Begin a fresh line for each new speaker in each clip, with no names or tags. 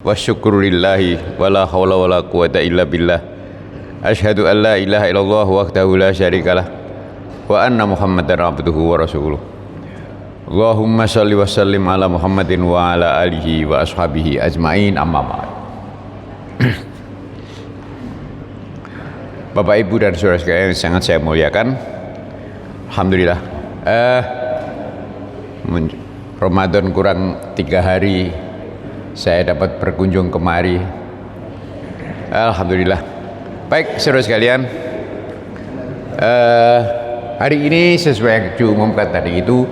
wa syukrulillahi wa la hawla wa la quwata illa billah. Asyhadu an la ilaha illallah wahdahu la syarikalah wa anna Muhammadan abduhu wa rasuluh. Allahumma shalli wa sallim ala Muhammadin wa ala alihi wa ashabihi ajmain, amma ba'd. Bapak Ibu dan saudara sekalian yang sangat saya muliakan, alhamdulillah Ramadan kurang 3 hari saya dapat berkunjung kemari. Alhamdulillah. Baik saudara sekalian, hari ini sesuai yang diumumkan tadi itu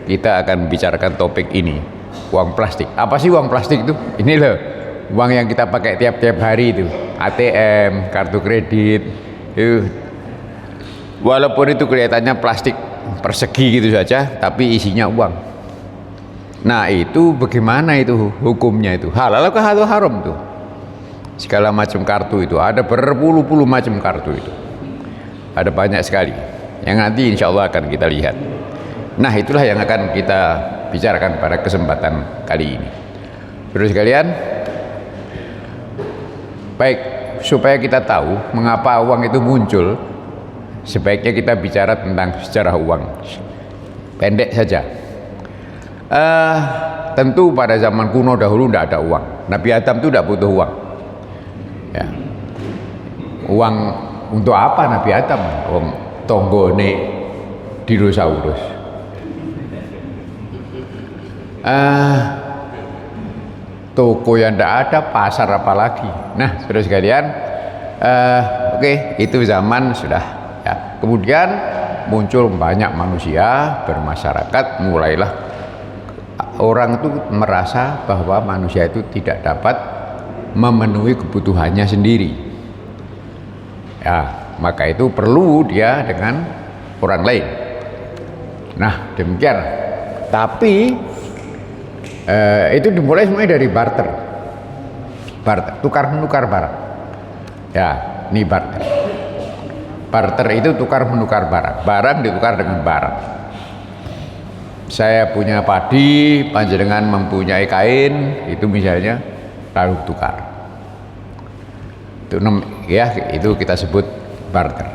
kita akan bicarakan topik ini, uang plastik. Apa sih uang plastik itu? Ini loh, uang yang kita pakai tiap-tiap hari itu, ATM, kartu kredit. Walaupun itu kelihatannya plastik persegi gitu saja, tapi isinya uang. Nah itu bagaimana itu hukumnya itu? Halal atau haram tuh? Segala macam kartu itu, ada berpuluh-puluh macam kartu itu. Ada banyak sekali yang nanti insya Allah akan kita lihat. Nah itulah yang akan kita bicarakan pada kesempatan kali ini. Saudara sekalian, baik, supaya kita tahu mengapa uang itu muncul, sebaiknya kita bicara tentang sejarah uang. Pendek saja. Tentu pada zaman kuno dahulu tidak ada uang. Nabi Adam itu tidak butuh uang. Ya. Uang untuk apa Nabi Adam? Tonggone dinosaurus. Toko yang tidak ada, pasar apalagi. Nah saudara sekalian, oke, itu zaman sudah ya. Kemudian muncul banyak manusia bermasyarakat, mulailah orang itu merasa bahwa manusia itu tidak dapat memenuhi kebutuhannya sendiri ya, maka itu perlu dia dengan orang lain. Nah demikian. Tapi itu dimulai semuanya dari barter, tukar menukar barang ya. Ini barter itu tukar menukar barang ditukar dengan barang. Saya punya padi, panjenengan mempunyai kain, itu misalnya, lalu tukar. Itu ya, itu kita sebut barter.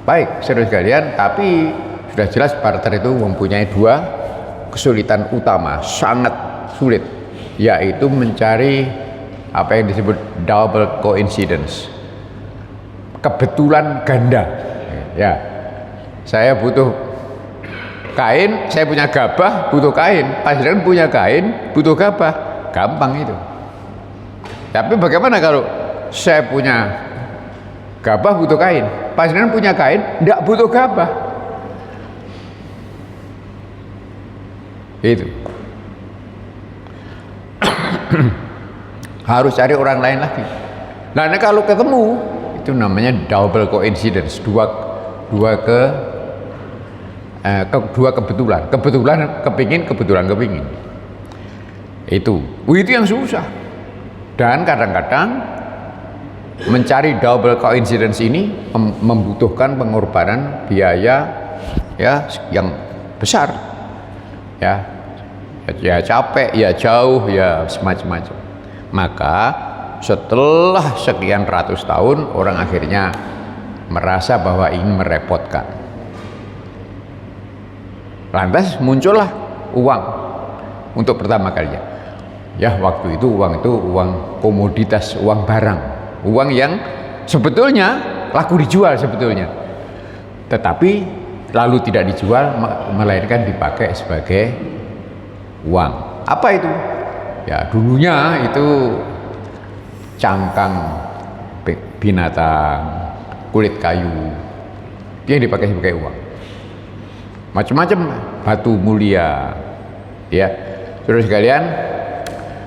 Baik saudara sekalian, tapi sudah jelas barter itu mempunyai 2 kesulitan utama, sangat sulit, yaitu mencari apa yang disebut double coincidence, kebetulan ganda ya. Saya butuh kain, saya punya gabah, butuh kain. Panjenengan punya kain, butuh gabah, gampang itu. Tapi bagaimana kalau saya punya gabah, butuh kain, panjenengan punya kain, tidak butuh gabah? Itu harus cari orang lain lagi. Nah ini kalau ketemu, itu namanya double coincidence, dua kebetulan kepingin. Itu yang susah. Dan kadang-kadang mencari double coincidence ini membutuhkan pengorbanan biaya ya yang besar ya capek, ya jauh, ya semacam-macam. Maka setelah sekian ratus tahun, orang akhirnya merasa bahwa ini merepotkan. Lantas muncullah uang untuk pertama kalinya. Ya waktu itu uang komoditas, uang barang, uang yang sebetulnya laku dijual sebetulnya, tetapi lalu tidak dijual, melainkan dipakai sebagai uang. Apa itu? Ya dulunya itu cangkang binatang, kulit kayu, yang dipakai sebagai uang. Macam-macam, batu mulia ya saudara sekalian.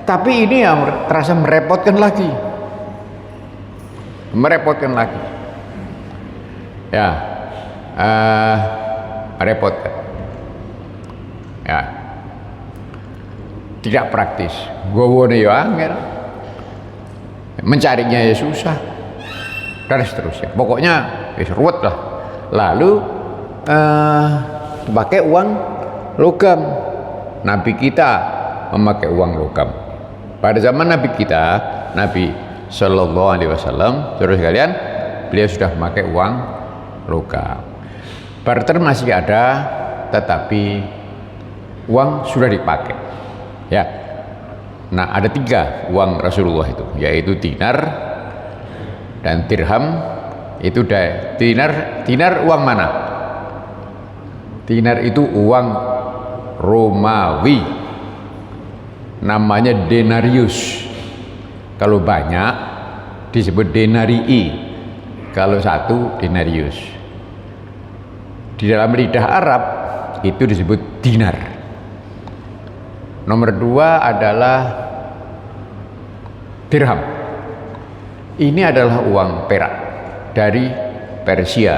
Tapi ini yang terasa merepotkan lagi ya, merepotkan ya, tidak praktis. Gowone ya angel, mencarinya ya susah, dan seterusnya. Pokoknya ya ruwet lah. Lalu pakai uang logam. Nabi kita memakai uang logam. pada zaman Nabi kita, Nabi Shallallahu Alaihi Wasallam, saudara sekalian, beliau sudah memakai uang logam. Barter masih ada, tetapi uang sudah dipakai. Ya. Nah, ada 3 uang Rasulullah itu, yaitu dinar dan dirham. Itu dinar uang mana? Dinar itu uang Romawi, namanya denarius. Kalau banyak disebut denarii, kalau satu denarius. Di dalam lidah Arab itu disebut dinar. Nomor 2 adalah dirham. Ini adalah uang perak dari Persia.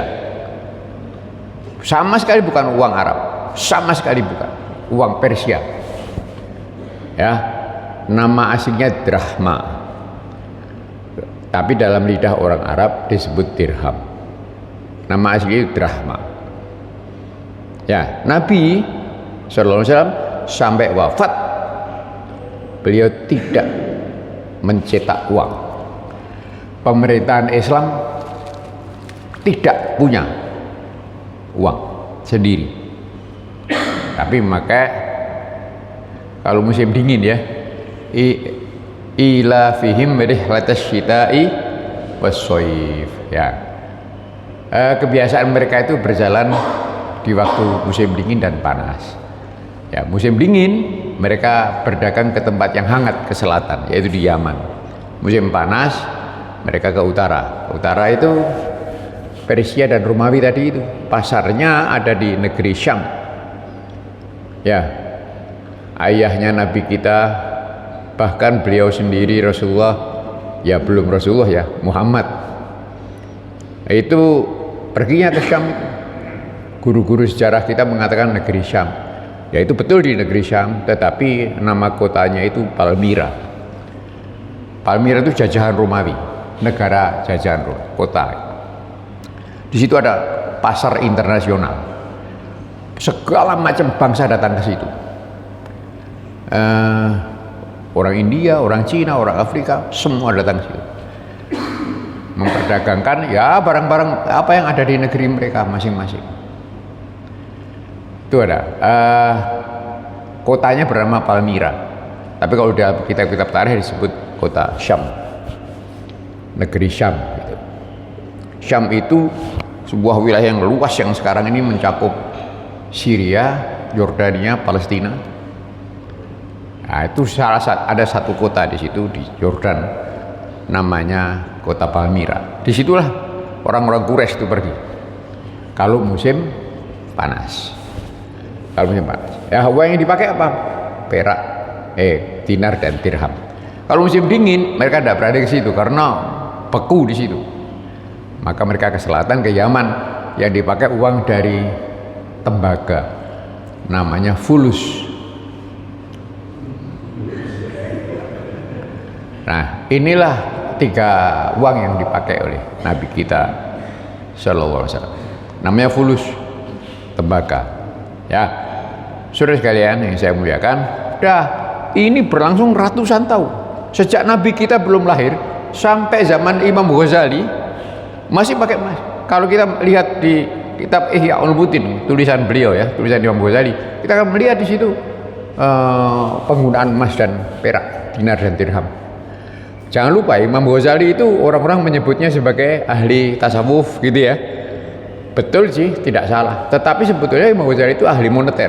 Sama sekali bukan uang Arab, sama sekali bukan, uang Persia. Ya, nama aslinya drahma, tapi dalam lidah orang Arab disebut dirham. Nama aslinya drahma. Ya, Nabi Sallallahu Alaihi Wasallam sampai wafat beliau tidak mencetak uang. Pemerintahan Islam tidak punya uang sendiri. Tapi maka kalau musim dingin ya, ila fihim rihlatas syita'i wassoif, ya. Kebiasaan mereka itu berjalan di waktu musim dingin dan panas. Ya, musim dingin mereka berdagang ke tempat yang hangat, ke selatan, yaitu di Yaman. Musim panas mereka ke utara. Utara itu Persia dan Romawi tadi itu. Pasarnya ada di negeri Syam. Ya, ayahnya Nabi kita, bahkan beliau sendiri Rasulullah, ya belum Rasulullah ya, Muhammad, itu perginya ke Syam. Guru-guru sejarah kita mengatakan negeri Syam. Ya itu betul di negeri Syam, tetapi nama kotanya itu Palmyra. Palmyra itu jajahan Romawi, negara jajahan Romawi, kota. Di situ ada pasar internasional. Segala macam bangsa datang ke situ. Orang India, orang Cina, orang Afrika, semua datang ke situ. Memperdagangkan ya barang-barang apa yang ada di negeri mereka masing-masing. Itu ada. Kotanya bernama Palmyra. Tapi kalau dalam kitab-kitab tarikh disebut kota Syam. Negeri Syam gitu. Syam itu sebuah wilayah yang luas yang sekarang ini mencakup Syria, Yordania, Palestina. Nah, itu ada satu kota di situ di Yordan, namanya kota Palmyra. Disitulah orang-orang Quraisy itu pergi kalau musim panas. Kalau musim panas, ya uang yang dipakai apa? Perak, dinar dan dirham. Kalau musim dingin mereka tidak berada ke situ karena beku di situ. Maka mereka ke selatan, ke Yaman, yang dipakai uang dari tembaga, namanya fulus. Nah, inilah 3 uang yang dipakai oleh Nabi kita Sallallahu Alaihi Wasallam. Namanya fulus, tembaga. Ya, saudara sekalian yang saya muliakan, ini berlangsung ratusan tahun. Sejak Nabi kita belum lahir sampai zaman Imam Ghazali masih pakai emas. Kalau kita lihat di kitab Ihya Ulumuddin, tulisan beliau ya, tulisan Imam Ghazali, kita akan melihat di situ penggunaan emas dan perak, dinar dan dirham. Jangan lupa Imam Ghazali itu orang-orang menyebutnya sebagai ahli tasawuf gitu ya. Betul sih, tidak salah. Tetapi sebetulnya Imam Ghazali itu ahli moneter.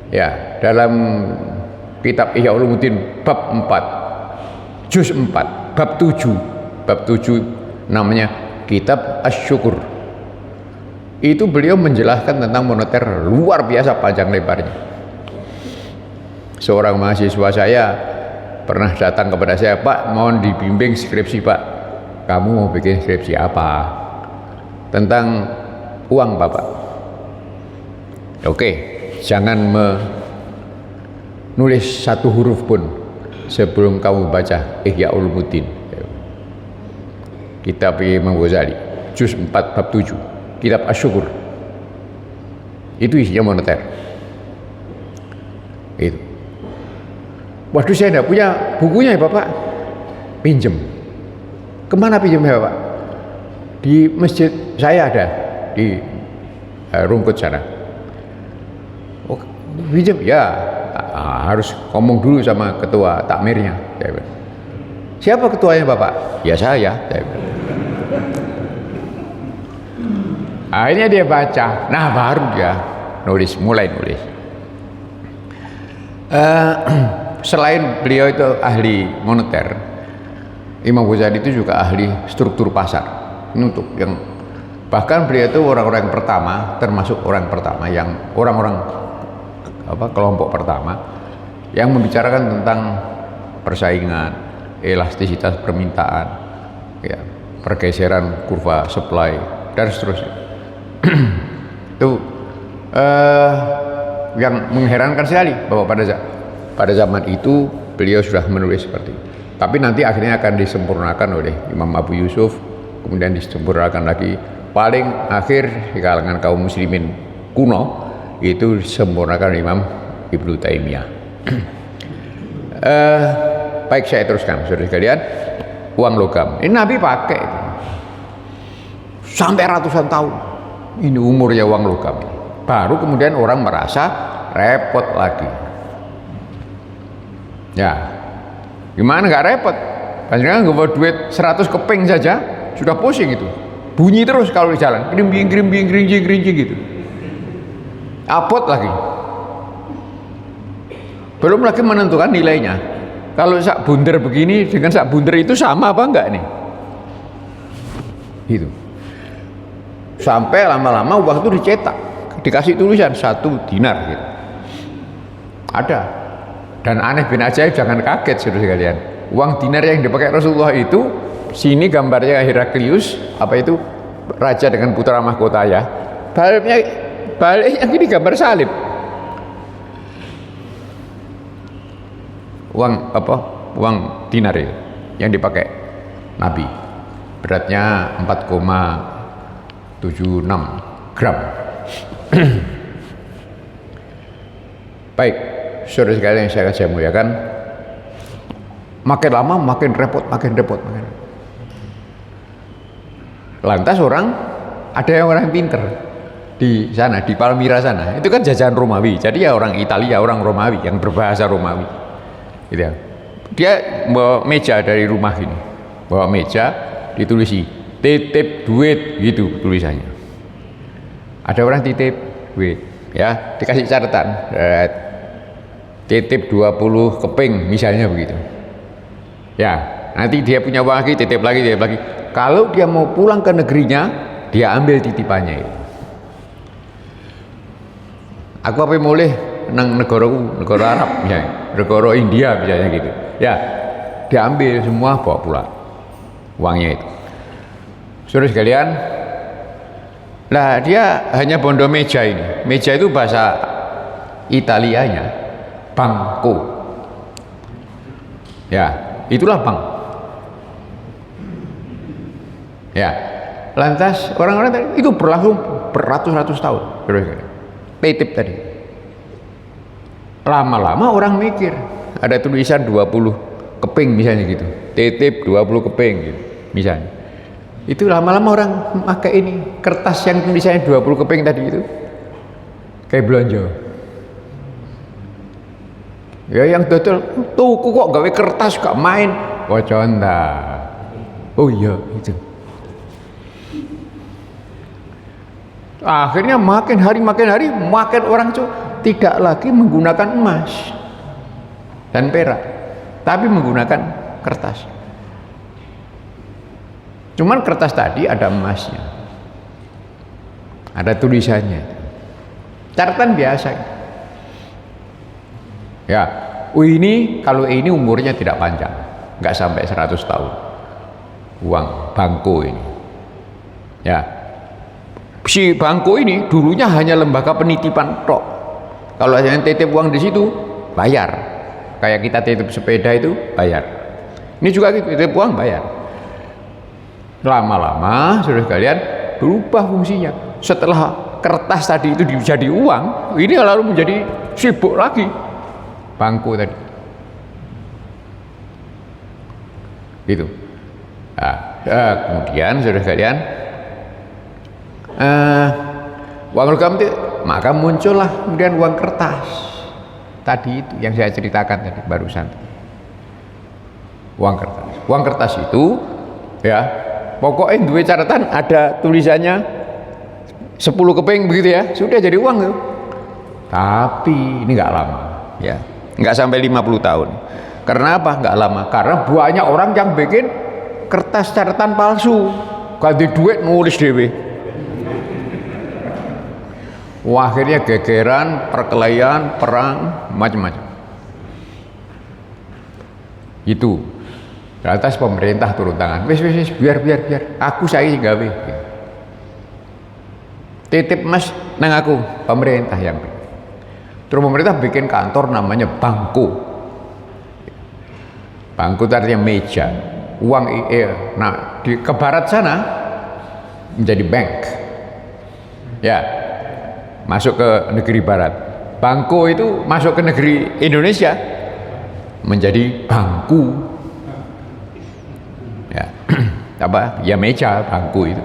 Ya, dalam kitab Ihya Ulumuddin bab 4, juz 4, bab 7 namanya kitab Asy-Syukur. Itu beliau menjelaskan tentang moneter luar biasa panjang lebarnya. Seorang mahasiswa saya pernah datang kepada saya, Pak, mohon dibimbing skripsi Pak. Kamu mau bikin skripsi apa? Tentang uang Bapak. Oke, jangan menulis satu huruf pun sebelum kamu baca Ihya Ulumuddin. Kitab Imam Ghazali, juz 4 bab 7, kitab Asy-Syukur. Itu isinya moneter. Itu. Waduh, saya tidak punya bukunya ya Bapak. Pinjem. Kemana pinjemnya Bapak? Di masjid saya ada di Rungkut sana. Oh, pinjem ya. Harus ngomong dulu sama ketua takmirnya. Siapa ketuanya Bapak? Ya saya. Akhirnya dia baca. Nah baru dia mulai nulis. Selain beliau itu ahli moneter, Imam Ghazali itu juga ahli struktur pasar. Ini untuk yang bahkan beliau itu orang-orang pertama, termasuk orang pertama yang orang-orang kelompok pertama yang membicarakan tentang persaingan, elastisitas permintaan, ya, pergeseran kurva supply dan seterusnya. Itu yang mengherankan sekali bahwa pada zaman itu beliau sudah menulis seperti itu. Tapi nanti akhirnya akan disempurnakan oleh Imam Abu Yusuf, kemudian disempurnakan lagi. Paling akhir di kalangan kaum muslimin kuno itu disempurnakan Imam Ibnu Taimiyah. Baik, saya teruskan, saudara sekalian. Uang logam ini Nabi pakai itu sampai ratusan tahun. Ini umurnya uang logam. Baru kemudian orang merasa repot lagi. Ya, gimana nggak repot? Panjangan nggak duit 100 keping saja sudah pusing itu. Bunyi terus kalau di jalan, gerimbing gitu. Apot lagi. Belum lagi menentukan nilainya. Kalau sak bunder begini dengan sak bunder itu sama apa enggak nih? Gitu. Sampai lama-lama uang itu dicetak, dikasih tulisan 1 dinar gitu. Ada. Dan aneh bin ajaib, jangan kaget saudara sekalian. Uang dinar yang dipakai Rasulullah itu, sini gambarnya Heraklius, apa itu raja dengan putra mahkota ya. Baliknya ini gambar salib. Uang dinar itu yang dipakai Nabi. Beratnya 4,76 gram. Baik, saudara sekalian yang saya muliakan, makin lama makin repot. Lantas ada yang orang pinter di sana, di Palmyra sana, itu kan jajahan Romawi, jadi ya orang Italia, orang Romawi yang berbahasa Romawi gitu ya. Dia bawa meja dari rumah ini, bawa meja ditulisi titip duit gitu tulisannya. Ada orang titip duit ya, dikasih catatan titip 20 keping misalnya begitu ya, nanti dia punya uang lagi, titip lagi. Kalau dia mau pulang ke negerinya, dia ambil titipannya itu. Aku apa boleh nang negara Arab misalnya, negara India misalnya gitu ya, dia ambil semua bawa pulang uangnya itu. Saudara sekalian, lah dia hanya bondo meja ini. Meja itu bahasa Italianya banco ya, itulah bank ya. Lantas orang-orang tadi itu berlangsung beratus-ratus tahun, titip tadi. Lama-lama orang mikir, ada tulisan 20 keping misalnya gitu, titip 20 keping gitu misalnya. Itu lama-lama orang pakai ini kertas yang tulisannya 20 keping tadi itu kayak belanja ya, yang total tuku kok gawe kertas gak main waconda. Oh iya itu. Akhirnya makin hari makin orang itu tidak lagi menggunakan emas dan perak, tapi menggunakan kertas. Cuman kertas tadi ada emasnya, ada tulisannya, catatan biasa ya. Kalau ini umurnya tidak panjang, nggak sampai 100 tahun uang bangko ini ya. Si bangko ini dulunya hanya lembaga penitipan tok. Kalau yang titip uang di situ bayar, kayak kita titip sepeda itu bayar. Ini juga gitu, titip uang bayar. Lama-lama saudara sekalian berubah fungsinya. Setelah kertas tadi itu jadi uang, ini lalu menjadi sibuk lagi bangko tadi. Gitu. Nah, kemudian saudara sekalian, uang logam itu, maka muncullah kemudian uang kertas tadi itu yang saya ceritakan tadi barusan. Uang kertas itu ya pokoknya dua catatan, ada tulisannya 10 keping begitu ya, sudah jadi uang tuh. Tapi ini nggak lama ya, nggak sampai 50 tahun. Karena apa nggak lama? Karena banyak orang yang bikin kertas catatan palsu, ganti duit nulis dewe. Wah, akhirnya gegeran, perkelahian, perang, macam-macam. Itu. Lantas pemerintah turun tangan. Wis biar. Aku saya gawe. Titip mas nang aku, pemerintah yang bikin. Terus pemerintah bikin kantor namanya Bangko. Bangko itu artinya meja. Uang nah ke barat sana menjadi bank. Ya. Masuk ke negeri barat. Bangko itu masuk ke negeri Indonesia menjadi bangku. Ya. Apa? Ya meja, bangku itu.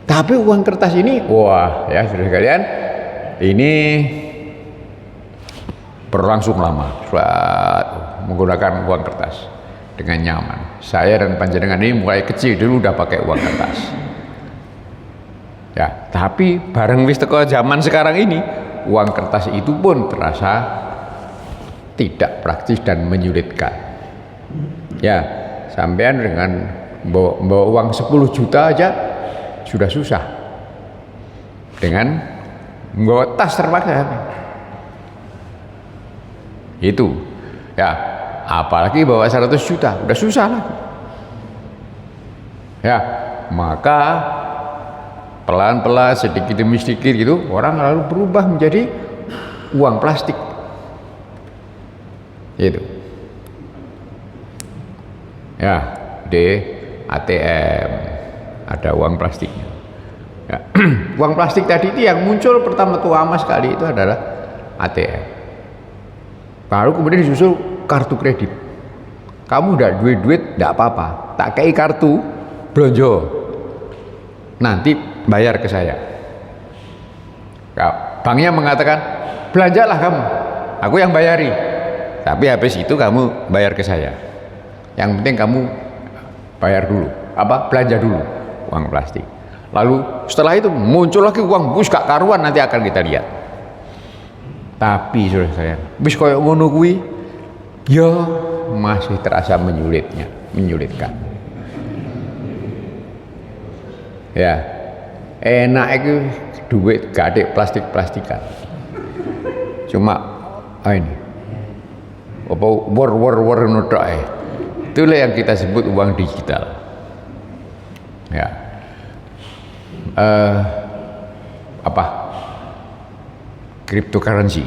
Tapi uang kertas ini, wah ya saudara sekalian, ini berlangsung lama menggunakan uang kertas dengan nyaman. Saya dan panjenengan ini mulai kecil dulu udah pakai uang kertas. Ya, tapi bareng wis teko zaman sekarang ini, uang kertas itu pun terasa tidak praktis dan menyulitkan. Ya, sampean dengan bawa uang 10 juta aja sudah susah. Dengan bawa tas terpaksa. Itu. Ya, apalagi bawa 100 juta, udah susah lagi. Ya, maka pelan-pelan sedikit demi sedikit gitu orang lalu berubah menjadi uang plastik itu ya, di ATM ada uang plastiknya ya. Uang plastik tadi itu yang muncul pertama sekali itu adalah ATM, baru kemudian disusul kartu kredit. Kamu udah duit enggak apa-apa, tak kei kartu belanja, nanti bayar ke saya. Banknya mengatakan belanjalah kamu, aku yang bayari, tapi habis itu kamu bayar ke saya. Yang penting kamu bayar dulu, belanja dulu uang plastik. Lalu setelah itu muncul lagi uang bus gak karuan, nanti akan kita lihat. Tapi saudara saya, bis koyo ngono kuwi ya masih terasa menyulitkan. Ya, enak itu duit gak ada plastik-plastikan. Cuma ini apa war nutok itulah yang kita sebut uang digital. Ya. Cryptocurrency.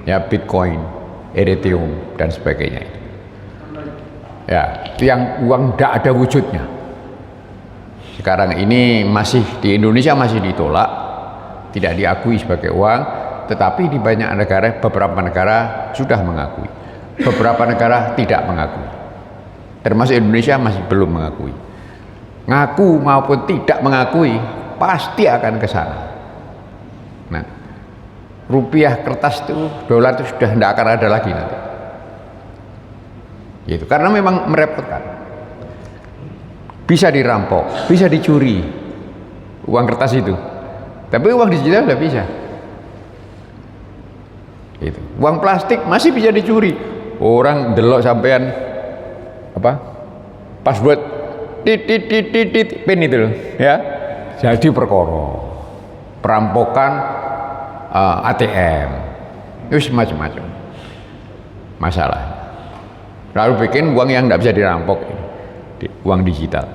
Ya, Bitcoin, Ethereum dan sebagainya. Ya, itu yang uang tidak ada wujudnya. Sekarang ini masih di Indonesia masih ditolak, tidak diakui sebagai uang, tetapi di banyak negara, beberapa negara sudah mengakui, beberapa negara tidak mengakui, termasuk Indonesia masih belum mengakui. Ngaku maupun tidak mengakui pasti akan ke sana. Nah, rupiah kertas itu, dolar itu sudah tidak akan ada lagi nanti. Gitu, karena memang merepotkan. Bisa dirampok, bisa dicuri uang kertas itu, tapi uang digital tidak bisa. Gitu. Uang plastik masih bisa dicuri. Orang delok sampean password pin itu loh, ya, jadi perkara perampokan ATM itu macam-macam masalah. Lalu bikin uang yang tidak bisa dirampok, uang digital,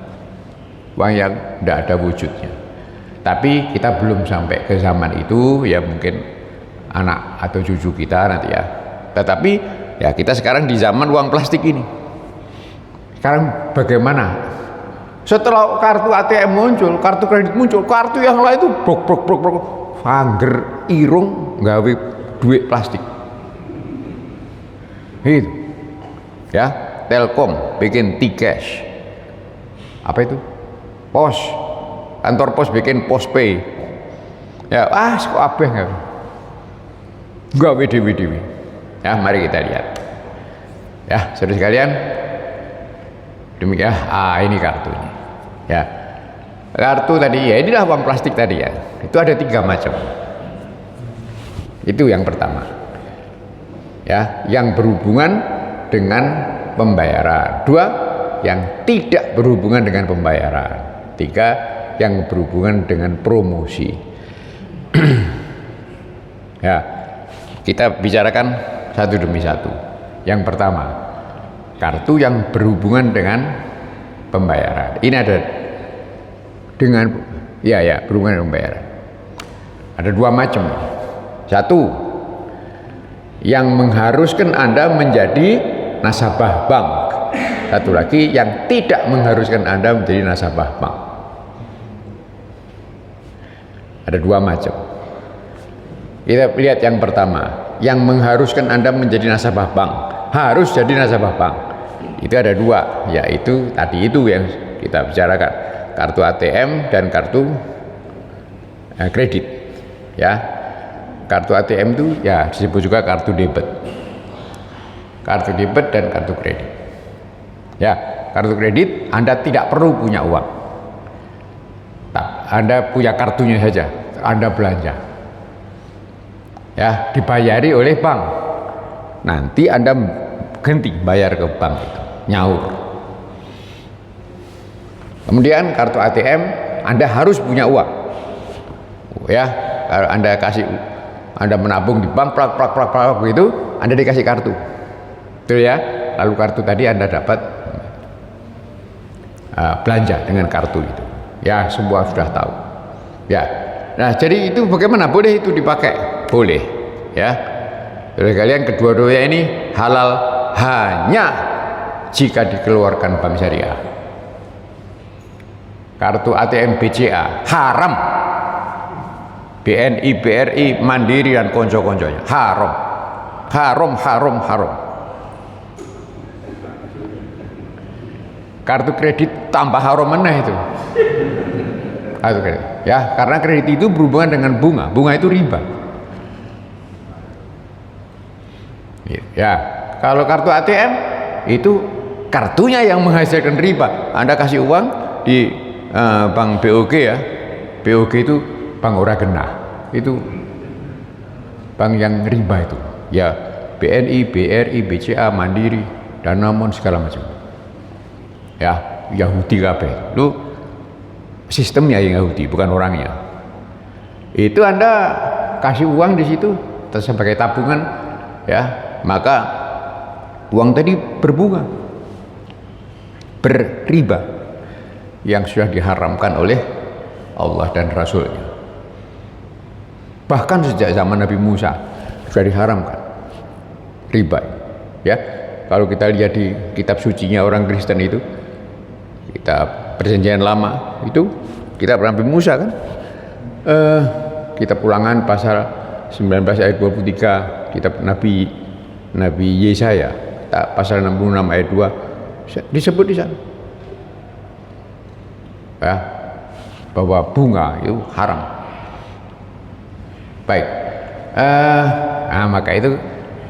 uang yang tidak ada wujudnya. Tapi kita belum sampai ke zaman itu, ya mungkin anak atau cucu kita nanti ya. Tetapi ya kita sekarang di zaman uang plastik ini. Sekarang bagaimana? Setelah kartu ATM muncul, kartu kredit muncul, kartu yang lain itu brok fanger irung gawe duit plastik. Gitu. Ya, Telkom bikin T-Cash. Apa itu? Pos. Kantor pos bikin Postpay. Ya, kok abeh enggak dewi. Ya, mari kita lihat. Ya, saudara sekalian, demikian. Ini kartunya. Ya, kartu tadi ya, inilah uang plastik tadi ya. Itu ada 3 macam. Itu yang pertama. Ya, yang berhubungan dengan pembayaran. 2, yang tidak berhubungan dengan pembayaran. 3, yang berhubungan dengan promosi. Ya, kita bicarakan satu demi satu. Yang pertama, kartu yang berhubungan dengan pembayaran. Ini ada dengan berhubungan dengan pembayaran. Ada 2 macam. 1, yang mengharuskan Anda menjadi nasabah bank. 1 lagi yang tidak mengharuskan Anda menjadi nasabah bank. Ada 2 macam. Kita lihat yang pertama, yang mengharuskan Anda menjadi nasabah bank, harus jadi nasabah bank. Itu ada 2, yaitu tadi itu yang kita bicarakan, kartu ATM dan kartu kredit. Ya, kartu ATM itu ya disebut juga kartu debit. Kartu debit dan kartu kredit. Ya, kartu kredit Anda tidak perlu punya uang. Anda punya kartunya saja, Anda belanja. Ya, dibayari oleh bank. Nanti Anda ganti bayar ke bank itu, nyaur. Kemudian kartu ATM Anda harus punya uang. Ya, kalau Anda menabung di bank prak begitu, Anda dikasih kartu. Betul ya? Lalu kartu tadi Anda dapat belanja dengan kartu itu. Ya, semua sudah tahu. Ya. Nah, jadi itu bagaimana? Boleh itu dipakai? Boleh. Ya. Oleh kalian, kedua-duanya ini halal hanya jika dikeluarkan bank syariah. Kartu ATM BCA haram. BNI, BRI, Mandiri dan konco-konconya haram. Haram. Kartu kredit tambah haram mana itu? Kartu kredit. Ya, karena kredit itu berhubungan dengan bunga. Bunga itu riba. Ya, kalau kartu ATM itu kartunya yang menghasilkan riba. Anda kasih uang di bank BOG ya. BOG itu bank ora genah. Itu bank yang riba itu. Ya, BNI, BRI, BCA, Mandiri, Danamon segala macam. Ya, Yahudi kabeh. Lu sistemnya yang Yahudi, bukan orangnya. Itu Anda kasih uang di situ sebagai tabungan, ya, maka uang tadi berbunga, berriba, yang sudah diharamkan oleh Allah dan Rasulnya. Bahkan sejak zaman Nabi Musa sudah diharamkan riba. Ya, kalau kita lihat di kitab sucinya orang Kristen itu, kitab Perjanjian Lama itu, kitab Nabi Musa kan, kitab Ulangan pasal 19 ayat 23, kitab Nabi Yesaya pasal 66 ayat 2 disebut di sana, ya, bahwa bunga itu haram. Baik, maka itu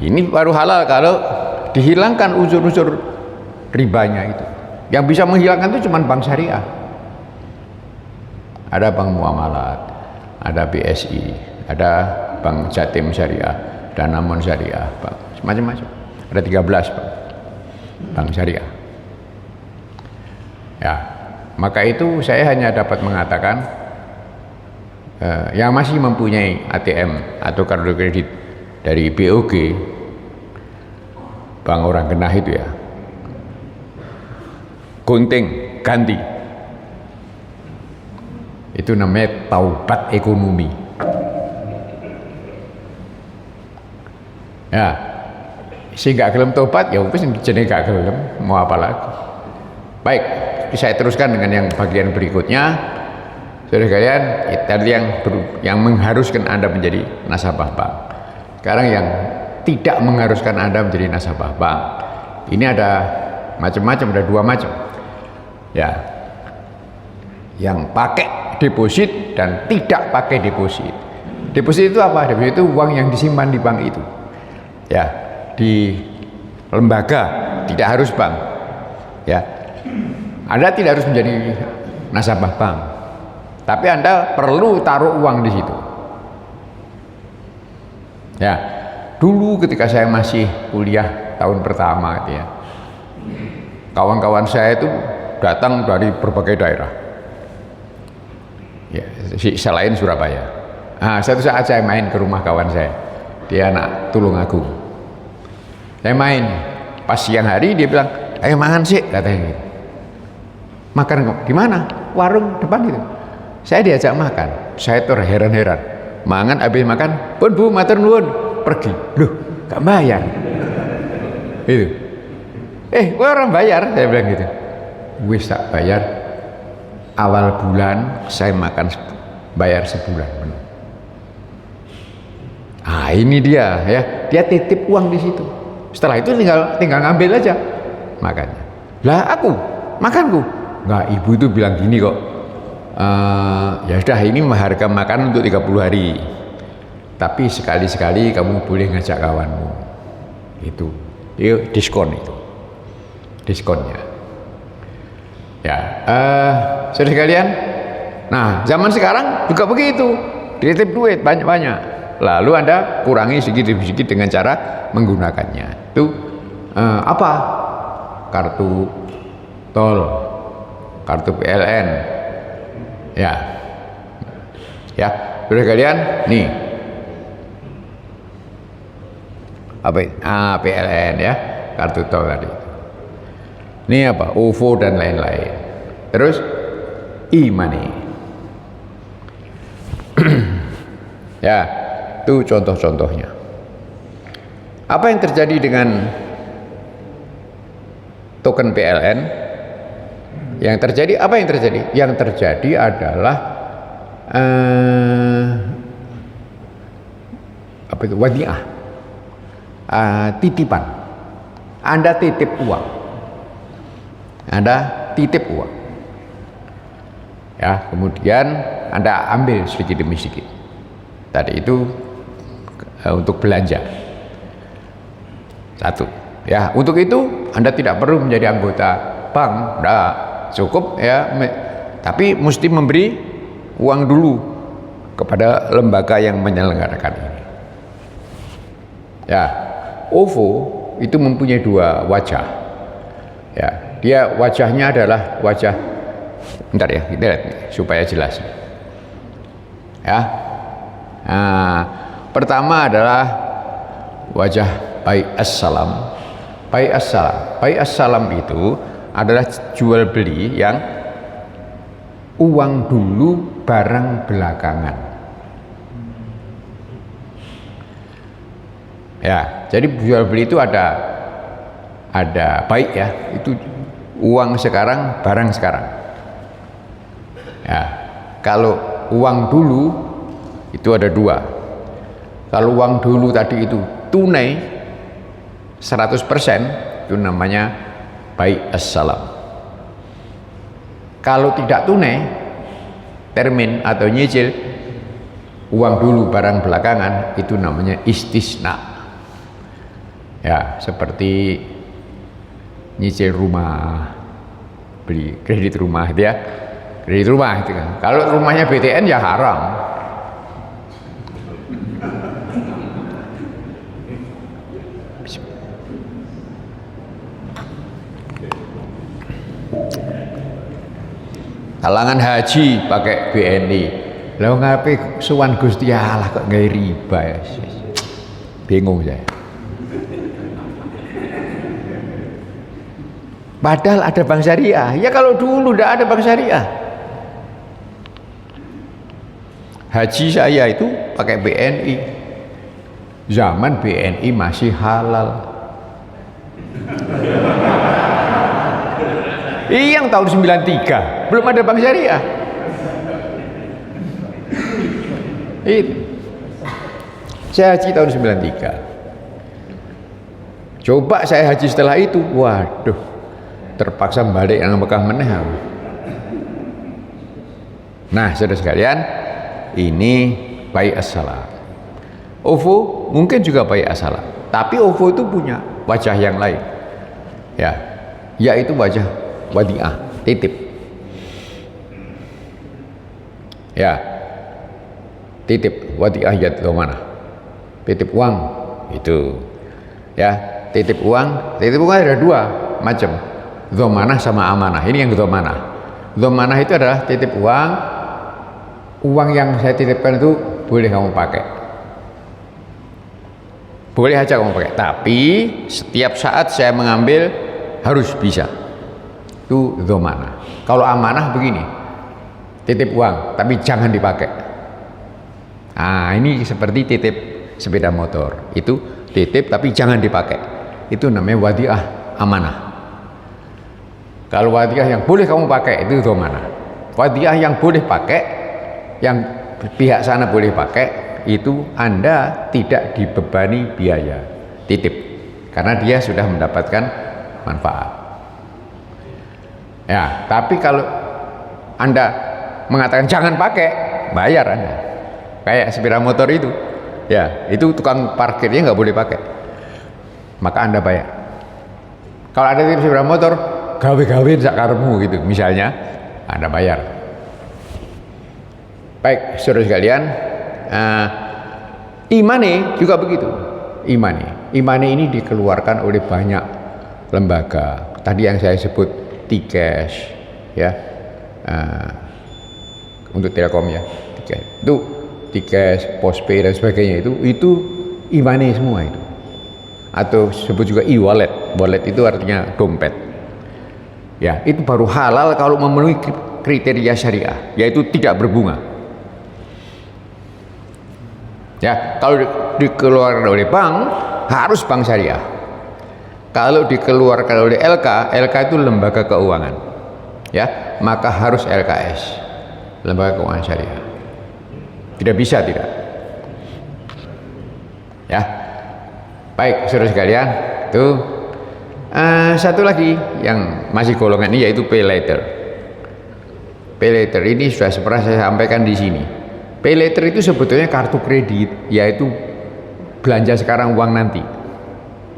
ini baru halal kalau dihilangkan unsur-unsur ribanya itu. Yang bisa menghilangkan itu cuma bank syariah. Ada bank muamalat, ada BSI, ada bank Jatim Syariah, Danamon Syariah, macam-macam. Ada 13 bank syariah. Ya, maka itu saya hanya dapat mengatakan yang masih mempunyai ATM atau kartu kredit dari BOG, bank orang genah itu ya, gunting, ganti. Itu namanya taubat ekonomi. Ya, si gak gelem taubat ya wis jenenge gak gelem, mau apa lagi. Baik, saya teruskan dengan yang bagian berikutnya. Saudara kalian, tadi yang mengharuskan Anda menjadi nasabah bank. Sekarang yang tidak mengharuskan Anda menjadi nasabah bank. Ini ada macam-macam, ada dua macam. Ya, yang pakai deposit dan tidak pakai deposit. Deposit itu apa? Deposit itu uang yang disimpan di bank itu. Ya, di lembaga, tidak harus bank. Ya, Anda tidak harus menjadi nasabah bank, tapi Anda perlu taruh uang di situ. Ya, dulu ketika saya masih kuliah tahun pertama, gitu ya, kawan-kawan saya itu datang dari berbagai daerah. Ya, selain Surabaya. Nah, satu saat saya main ke rumah kawan saya, dia anak Tulungagung. Saya main, pas siang hari dia bilang, ayo makan sih, katanya gitu. Makan di mana? Warung depan itu. Saya diajak makan, saya tuh heran-heran. Mangan, habis makan, pun bu, matur nuwun, pergi. Loh, gak bayar. Itu. Kok orang bayar? Saya bilang gitu. Wis tak bayar. Awal bulan saya makan bayar sebulan penuh. Ah, ini dia ya, dia titip uang di situ. Setelah itu tinggal ngambil aja makannya. Lah aku makanku. Enggak, ibu itu bilang gini kok. Ya sudah, ini harga makan untuk 30 hari. Tapi sekali-sekali kamu boleh ngajak kawanmu. Itu diskon itu. Diskonnya. Ya, saudara sekalian. Nah, zaman sekarang juga begitu. Dititip duit banyak-banyak. Lalu Anda kurangi sedikit-sedikit dengan cara menggunakannya. Itu apa? Kartu tol, kartu PLN. Ya, saudara sekalian, nih apa? PLN ya, kartu tol tadi. Ini apa? OVO dan lain-lain. Terus e-money. Ya, itu contoh-contohnya. Apa yang terjadi dengan token PLN? Yang terjadi, apa yang terjadi? Yang terjadi adalah apa itu? Wadiah. Titipan. Anda titip uang. Anda titip uang. Ya, kemudian Anda ambil sedikit demi sedikit. Tadi itu untuk belanja. Satu. Ya, untuk itu Anda tidak perlu menjadi anggota bank, enggak, cukup ya, tapi mesti memberi uang dulu kepada lembaga yang menyelenggarakan ini. Ya, OVO itu mempunyai dua wajah. Ya, dia wajahnya adalah wajah, bentar ya, kita lihat supaya jelas. Ya, nah, pertama adalah wajah Bai Assalam. Bai Assalam. Bai Assalam itu adalah jual beli yang uang dulu, barang belakangan. Ya, jadi jual beli itu ada baik ya, itu uang sekarang, barang sekarang. Ya, kalau uang dulu itu ada dua. Kalau uang dulu tadi itu tunai 100%, itu namanya baik assalam. Kalau tidak tunai, termin atau nyicil, uang dulu barang belakangan, itu namanya istisna. Ya, seperti nyicil rumah, beli kredit rumah gitu ya, kredit rumah itu kan. Kalau rumahnya BTN ya haram. Talangan haji pakai BNI. Lah ngapain suwan Gusti Allah kok gawe riba ya? Bingung saya. Padahal ada bank syariah. Ya kalau dulu tidak ada bank syariah. Haji saya itu pakai BNI. Zaman BNI masih halal. Yang tahun 93 belum ada bank syariah. Itu. Saya haji tahun 93. Coba saya haji setelah itu, waduh, terpaksa balik nang Mekah meneh. Nah, saudara sekalian, ini bayi as-salam. OVO mungkin juga bayi as-salam, tapi OVO itu punya wajah yang lain, ya, yaitu wajah wadiah, titip, ya, titip wadiah yad mana, titip uang itu, ya, titip uang ada dua macam, dhomanah sama amanah. Ini yang dhomanah. Dhomanah itu adalah titip uang yang saya titipkan itu boleh kamu pakai, boleh aja kamu pakai, tapi setiap saat saya mengambil harus bisa. Itu dhomanah. Kalau amanah begini, titip uang tapi jangan dipakai. Nah, ini seperti titip sepeda motor, itu titip tapi jangan dipakai, itu namanya wadiah amanah. Kalau wadiah yang boleh kamu pakai itu dhomanah. Wadiah yang boleh pakai, yang pihak sana boleh pakai, itu Anda tidak dibebani biaya titip karena dia sudah mendapatkan manfaat. Ya, tapi kalau Anda mengatakan jangan pakai, bayar Anda. Kayak sepeda motor itu, ya, itu tukang parkirnya nggak boleh pakai, maka Anda bayar. Kalau ada titip sepeda motor, gawe-gawe sakarepmu gitu misalnya, Anda bayar. Baik, saudara sekalian, imani juga begitu. Imani ini dikeluarkan oleh banyak lembaga. Tadi yang saya sebut Tikes, ya, untuk Telkom ya, Tikes. Itu Tikes, Postpay dan sebagainya itu imani semua itu. Atau sebut juga e-wallet. Wallet itu artinya dompet. Ya, itu baru halal kalau memenuhi kriteria syariah, yaitu tidak berbunga. Ya, kalau dikeluarkan oleh bank harus bank syariah. Kalau dikeluarkan oleh LK itu lembaga keuangan, ya, maka harus LKS, lembaga keuangan syariah. Tidak bisa tidak. Ya, baik, saudara sekalian, itu satu lagi yang masih golongan ini yaitu pay later. Pay later ini sudah pernah saya sampaikan di sini. Pay later itu sebetulnya kartu kredit, yaitu belanja sekarang uang nanti.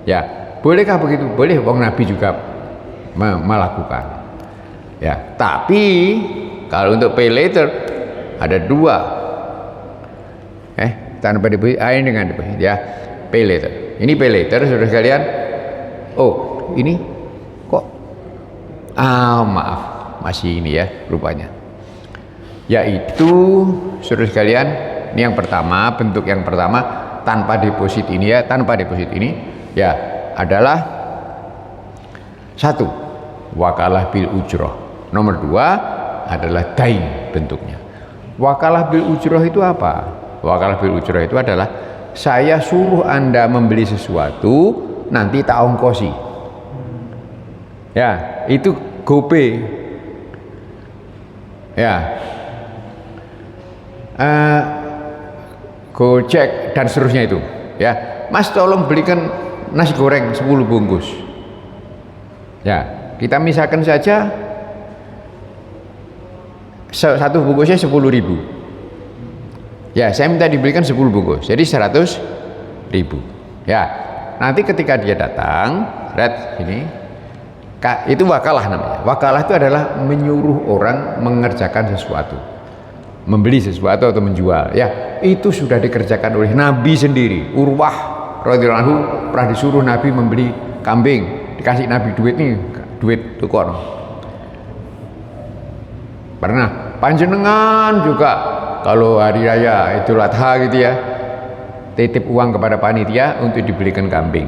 Ya, bolehkah begitu? Boleh, wong Nabi juga melakukan. Ya, tapi kalau untuk pay later ada dua. Tanpa diberi air dengan diberi, ya, pay later. Ini pay later, saudara sekalian. Oh, ini kok? Maaf, masih ini ya rupanya. Yaitu saudara sekalian, ini yang pertama, bentuk yang pertama tanpa deposit ini ya, tanpa deposit ini ya adalah satu, wakalah bil ujroh. Nomor dua adalah dain bentuknya. Wakalah bil ujroh itu apa? Wakalah bil ujroh itu adalah saya suruh Anda membeli sesuatu, nanti tak ongkosi. Ya, itu GoPay. Ya, Gojek dan seterusnya itu, ya, Mas tolong belikan nasi goreng 10 bungkus. Ya, kita misalkan saja satu bungkusnya 10.000. Ya, saya minta dibelikan 10 bungkus, jadi 100.000. Ya, nanti ketika dia datang, lihat ini, itu wakalah namanya. Wakalah itu adalah menyuruh orang mengerjakan sesuatu, membeli sesuatu atau menjual. Ya, itu sudah dikerjakan oleh Nabi sendiri. Urwah radhiyallahu anhu pernah disuruh Nabi membeli kambing, dikasih Nabi duit nih, duit tukar. Pernah panjenengan juga kalau hari raya Idul Adha gitu ya, titip uang kepada panitia untuk dibelikan kambing.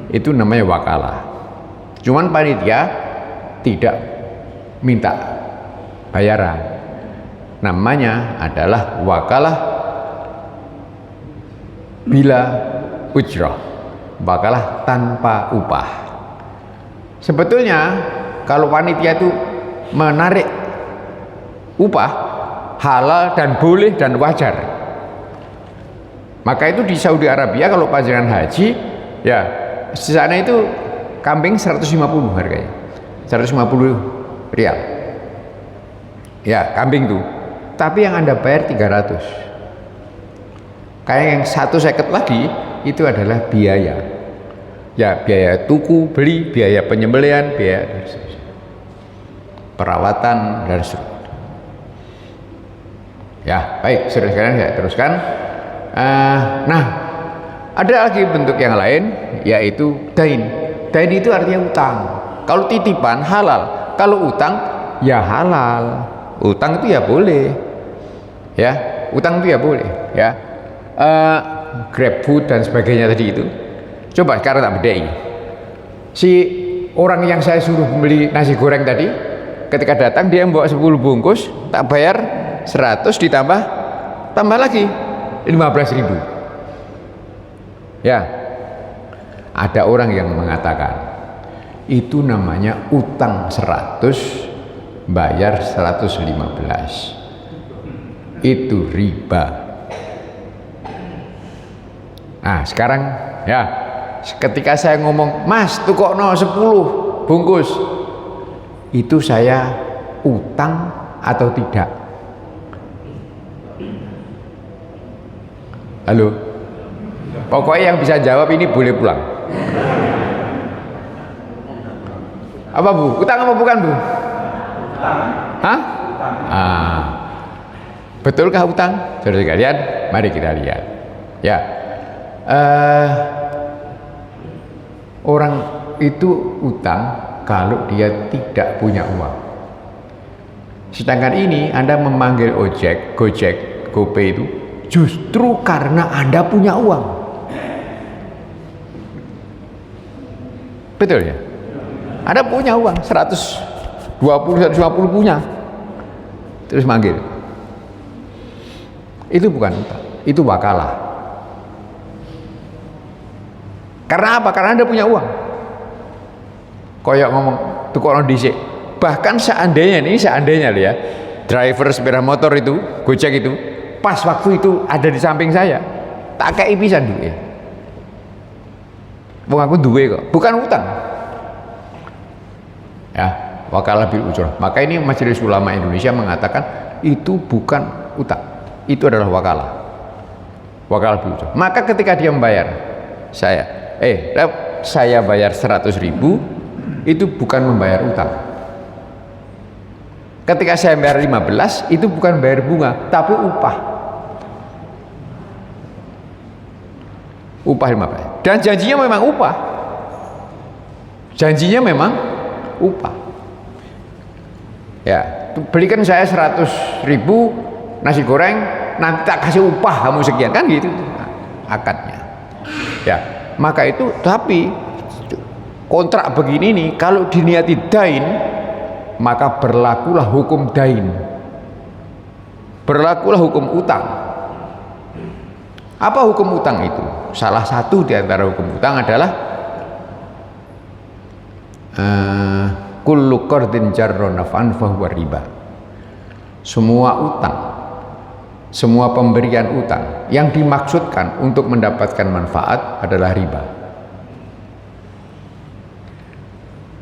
Itu namanya wakalah. Cuman panitia tidak minta bayaran. Namanya adalah wakalah bila ujrah, wakalah tanpa upah. Sebetulnya kalau panitia itu menarik upah halal dan boleh dan wajar. Maka itu di Saudi Arabia kalau panjenengan haji, ya di sana itu kambing 150 harganya, 150 rial ya kambing tuh, tapi yang Anda bayar 300. Kayak yang 150 lagi itu adalah biaya ya, biaya tuku beli, biaya penyembelihan, biaya perawatan dan seterusnya. Ya baik, saudara sekalian saya teruskan. Nah, ada lagi bentuk yang lain yaitu dain. Dain itu artinya utang. Kalau titipan halal, kalau utang ya halal. Utang itu ya boleh, ya utang itu ya boleh, ya. GrabFood dan sebagainya tadi itu. Coba sekarang tak bedai. Si orang yang saya suruh beli nasi goreng tadi, ketika datang dia membawa 10 bungkus, tak bayar 100 tambah lagi 15.000. Ya, ada orang yang mengatakan itu namanya utang 100 bayar 115, itu riba. Nah sekarang ya, ketika saya ngomong mas tukokno 10 bungkus, itu saya utang atau tidak? Halo, pokoknya yang bisa jawab ini boleh pulang. Apa Bu? Utang apa bukan Bu? Hah? Betulkah utang? Saudara sekalian, mari kita lihat. Ya, orang itu utang kalau dia tidak punya uang. Sedangkan ini Anda memanggil ojek, Gojek, GoPay itu justru karena Anda punya uang. Betul ya? Anda punya uang 120, 150 punya, terus manggil. Itu bukan utang, itu wakalah. Karena apa? Karena Anda punya uang. Koyok ngomong tukang dhisik. Bahkan seandainya loh ya, driver sepeda motor itu, Gojek itu, pas waktu itu ada di samping saya, tak kei pisan duwe. Wong aku duwe kok, bukan utang. Ya, wakalah bil ujrah. Maka ini Majelis Ulama Indonesia mengatakan itu bukan utang, itu adalah wakalah. Wakalah bil ujrah. Maka ketika dia membayar saya bayar 100.000, itu bukan membayar utang. Ketika saya bayar 15, itu bukan bayar bunga, tapi upah. Upah 15. Dan janjinya memang upah. Janjinya memang upah. Ya, belikan saya 100.000 nasi goreng, nanti tak kasih upah kamu sekian, kan gitu akadnya. Ya, maka itu, tapi kontrak begini nih kalau diniati dain, maka berlakulah hukum dain, berlakulah hukum utang. Apa hukum utang itu? Salah satu di antara hukum utang adalah kullu qardin jarra naf'an fahuwa riba. Semua utang, semua pemberian utang yang dimaksudkan untuk mendapatkan manfaat adalah riba.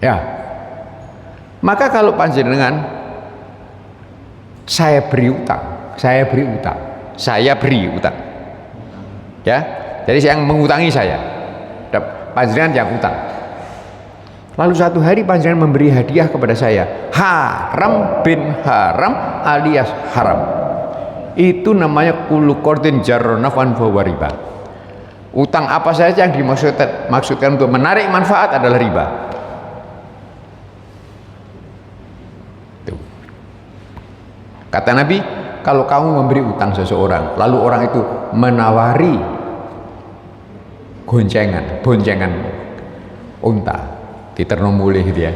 Ya, maka kalau panjenengan saya beri utang, ya, jadi saya yang mengutangi saya, panjenengan yang utang. Lalu satu hari panjenengan memberi hadiah kepada saya, haram bin haram alias haram. Itu namanya kullu qardin jarra naf'an fahuwa riba. Utang apa saja yang dimaksudkan untuk menarik manfaat adalah riba. Kata Nabi, kalau kamu memberi utang seseorang, lalu orang itu menawari boncengan unta, diterno mulih gitu ya,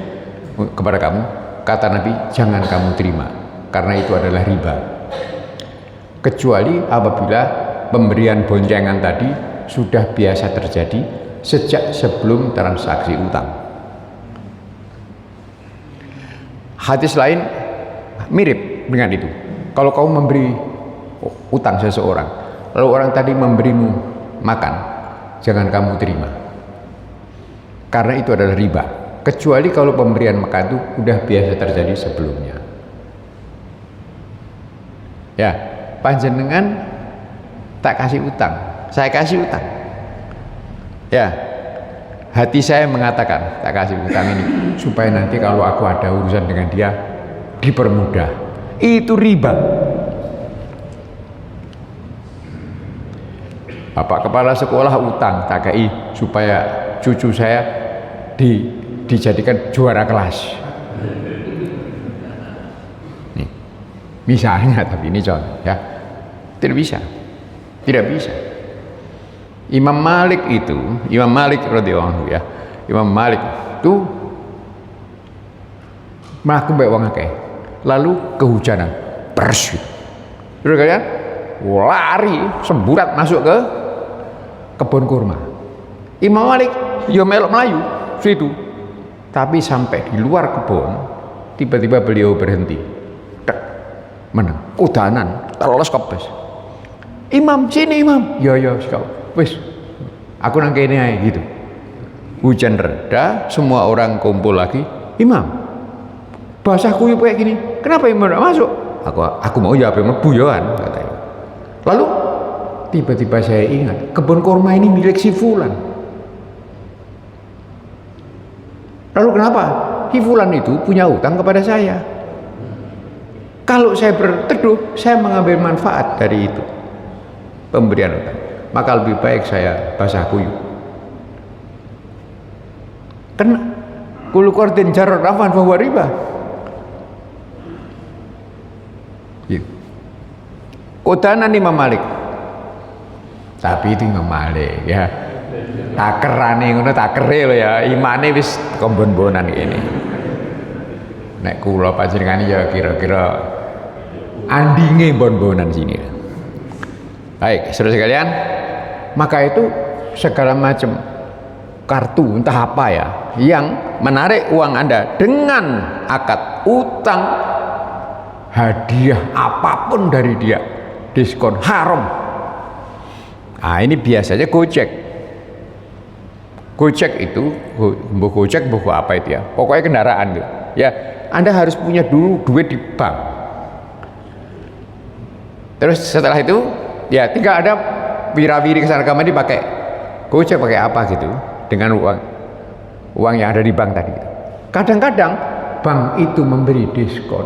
kepada kamu, kata Nabi, jangan kamu terima, karena itu adalah riba. Kecuali apabila pemberian boncengan tadi sudah biasa terjadi sejak sebelum transaksi utang. Hadis lain mirip dengan itu. Kalau kamu memberi utang seseorang, lalu orang tadi memberimu makan, jangan kamu terima. karena itu adalah riba, kecuali kalau pemberian makan itu udah biasa terjadi sebelumnya. Ya, panjenengan tak kasih utang, saya kasih utang. Ya, hati saya mengatakan tak kasih utang ini supaya nanti kalau aku ada urusan dengan dia dipermudah. Itu riba. Bapak kepala sekolah utang tak KI supaya cucu saya dijadikan juara kelas. Nih, misalnya, tapi ini contoh ya. Tidak bisa. Tidak bisa. Imam Malik radhiyallahu anhu ya. Imam Malik itu mlaku mbek wong akeh. Lalu kehujanan. Pers. Terus kalian lari semburat masuk ke kebun kurma. Imam Malik yo melok melayu situ. Tapi sampai di luar kebun, tiba-tiba beliau berhenti. Tek. Meneng. Kudanan, teles kepes. Imam, sini Imam. Ya sekau. Wis. Aku nang kene ae gitu. Hujan reda, semua orang kumpul lagi. Imam, basah kuyup kayak gini. Kenapa Imam enggak masuk? Aku mau jawab mlebu yo kan, katanya. Lalu tiba-tiba saya ingat, kebun kurma ini milik si fulan. Lalu kenapa? Si fulan itu punya utang kepada saya. Kalau saya berteduh, saya mengambil manfaat dari itu. Pemberian utang. Maka lebih baik saya basah kuyup. Karena kul qardin jarra rafan bahwa riba. Kodanan Imam Malik. Tapi itu Imam Malik ya. Takerane ngono takere lho ya, imane wis kombon-bonan ini. Nek kula panjenengan ya kira-kira andinge bon-bonan sini. Baik, saudara sekalian, maka itu segala macam kartu entah apa ya yang menarik uang Anda dengan akad utang, hadiah apapun dari dia, diskon haram. Nah, ini biasanya Gojek itu, Gojek apa itu ya, pokoknya kendaraan gitu. Ya, Anda harus punya dulu duit di bank. Terus setelah itu, ya tinggal ada wira-wiri kesana kemari pakai Gojek pakai apa gitu dengan uang yang ada di bank tadi. Kadang-kadang bank itu memberi diskon.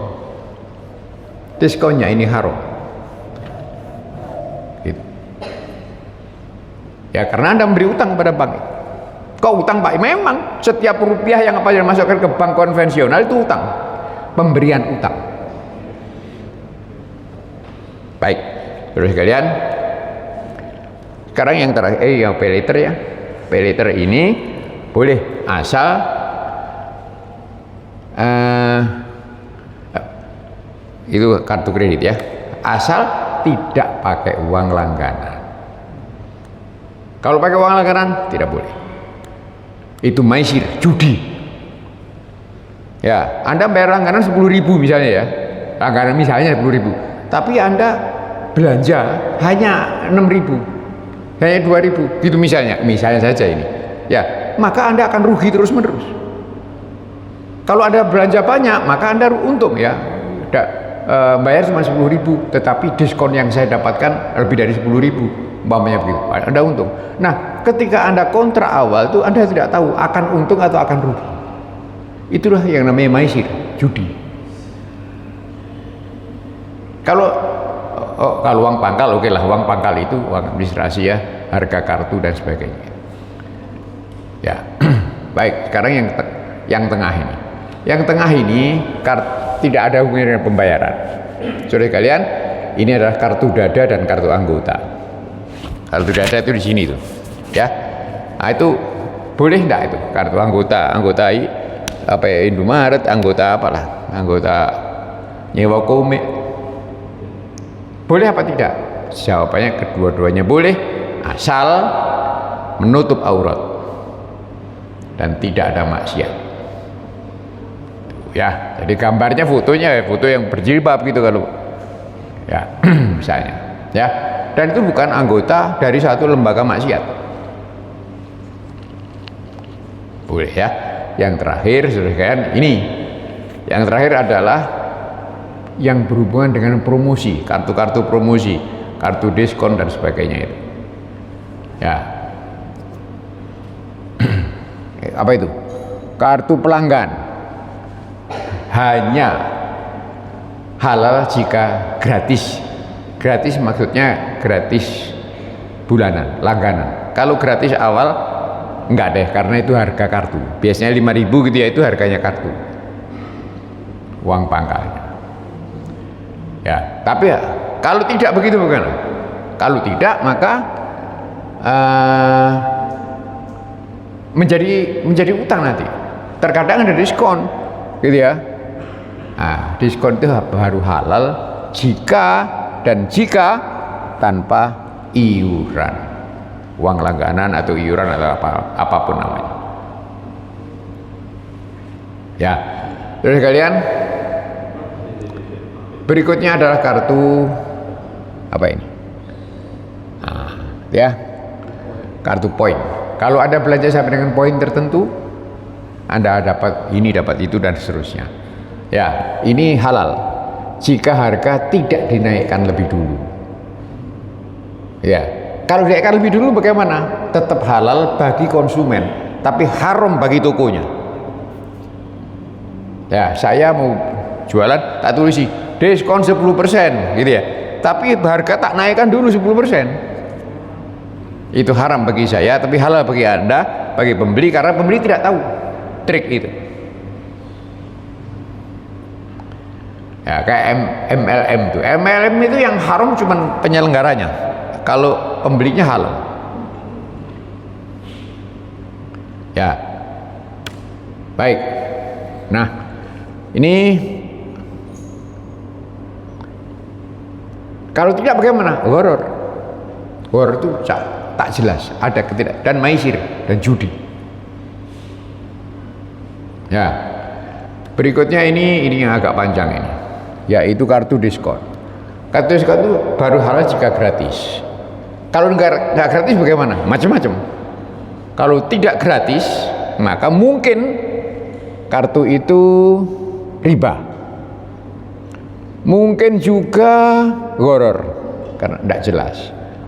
Diskonnya ini haram. Gitu. Ya karena Anda memberi utang kepada bank. Kok utang Pak? Memang setiap rupiah yang apa yang masukkan ke bank konvensional itu utang, pemberian utang. Baik, terus kalian. Sekarang yang terakhir, yang pay later ya. Pay later ini boleh asal itu kartu kredit ya. Asal tidak pakai uang langganan. Kalau pakai uang langganan tidak boleh. Itu maisir, judi. Ya, Anda bayar langganan 10.000 misalnya ya. Langganan misalnya 10.000. Tapi Anda belanja hanya 6.000. Hanya 2.000 gitu misalnya saja ini ya, maka Anda akan rugi terus menerus. Kalau Anda belanja banyak maka Anda untung ya, bayar cuma 10.000 tetapi diskon yang saya dapatkan lebih dari 10.000 umpamanya begitu, Anda untung. Nah ketika Anda kontrak awal itu Anda tidak tahu akan untung atau akan rugi. Itulah yang namanya maisir, judi. Kalau uang pangkal oke lah, uang pangkal itu uang administrasi ya, harga kartu dan sebagainya ya. Baik, sekarang yang tengah ini, tidak ada hubungannya dengan pembayaran. Saudara kalian, ini adalah kartu dada dan kartu anggota. Kartu dada itu di sini tuh ya. Nah itu boleh enggak itu kartu anggota apa ya, Indomaret, anggota apalah, anggota nyewa komik, boleh apa tidak? Jawabannya kedua-duanya boleh, asal menutup aurat dan tidak ada maksiat. Ya, jadi gambarnya fotonya foto yang berjilbab gitu kalau ya misalnya ya, dan itu bukan anggota dari satu lembaga maksiat. boleh ya. Yang terakhir saudara ini, yang terakhir adalah yang berhubungan dengan promosi, kartu-kartu promosi, kartu diskon dan sebagainya itu. Ya. Apa itu? Kartu pelanggan hanya halal jika gratis. Gratis maksudnya gratis bulanan, langganan. Kalau gratis awal enggak deh, karena itu harga kartu. Biasanya 5.000 gitu ya, itu harganya kartu, uang pangkalnya. Ya, tapi ya, kalau tidak begitu bagaimana? Kalau tidak maka menjadi utang nanti. Terkadang ada diskon, gitu ya. Nah, diskon itu baru halal jika tanpa iuran, uang langganan atau iuran atau apapun namanya. Ya, terus kalian, berikutnya adalah kartu apa ini? Nah, ya, kartu poin. Kalau Anda belanja sampai dengan poin tertentu, Anda dapat ini, dapat itu dan seterusnya. Ya, ini halal jika harga tidak dinaikkan lebih dulu. Ya, kalau dinaikkan lebih dulu bagaimana? Tetap halal bagi konsumen, tapi haram bagi tokonya. Ya, saya mau jualan, tak tulisi diskon 10%, gitu ya. Tapi harga tak naikkan dulu 10%. Itu haram bagi saya, tapi halal bagi Anda, bagi pembeli, karena pembeli tidak tahu trik itu. Ya, kayak MLM itu. MLM itu yang haram cuman penyelenggaranya. Kalau pembelinya halal. Ya. Baik. Nah, ini kalau tidak bagaimana? Gharar. Gharar itu tak jelas, ada ketidak, dan maisir dan judi. Ya. Berikutnya ini yang agak panjang ini, yaitu kartu diskon. Kartu diskon itu baru halal jika gratis. Kalau nggak gratis bagaimana? Macam-macam. Kalau tidak gratis, maka mungkin kartu itu riba. Mungkin juga gharar karena tidak jelas.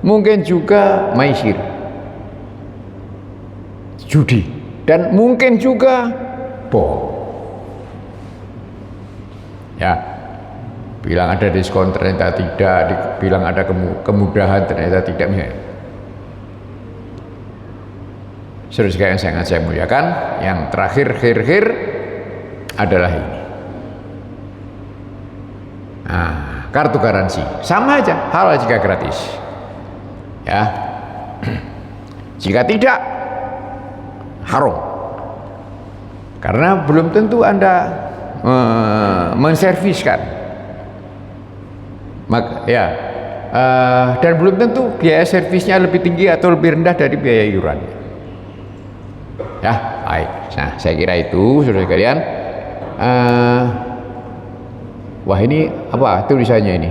Mungkin juga maisir, judi, dan mungkin juga bohong. Ya, bilang ada diskon ternyata tidak, bilang ada kemudahan ternyata tidak. Saudara yang sangat saya muliakan, yang terakhir adalah ini. Nah, kartu garansi sama aja, halal jika gratis. Ya, jika tidak haram, karena belum tentu Anda menserviskan, dan belum tentu biaya servisnya lebih tinggi atau lebih rendah dari biaya iuran. Ya, baik. Nah, saya kira itu saudara sekalian. Wah, ini apa tulisannya ini?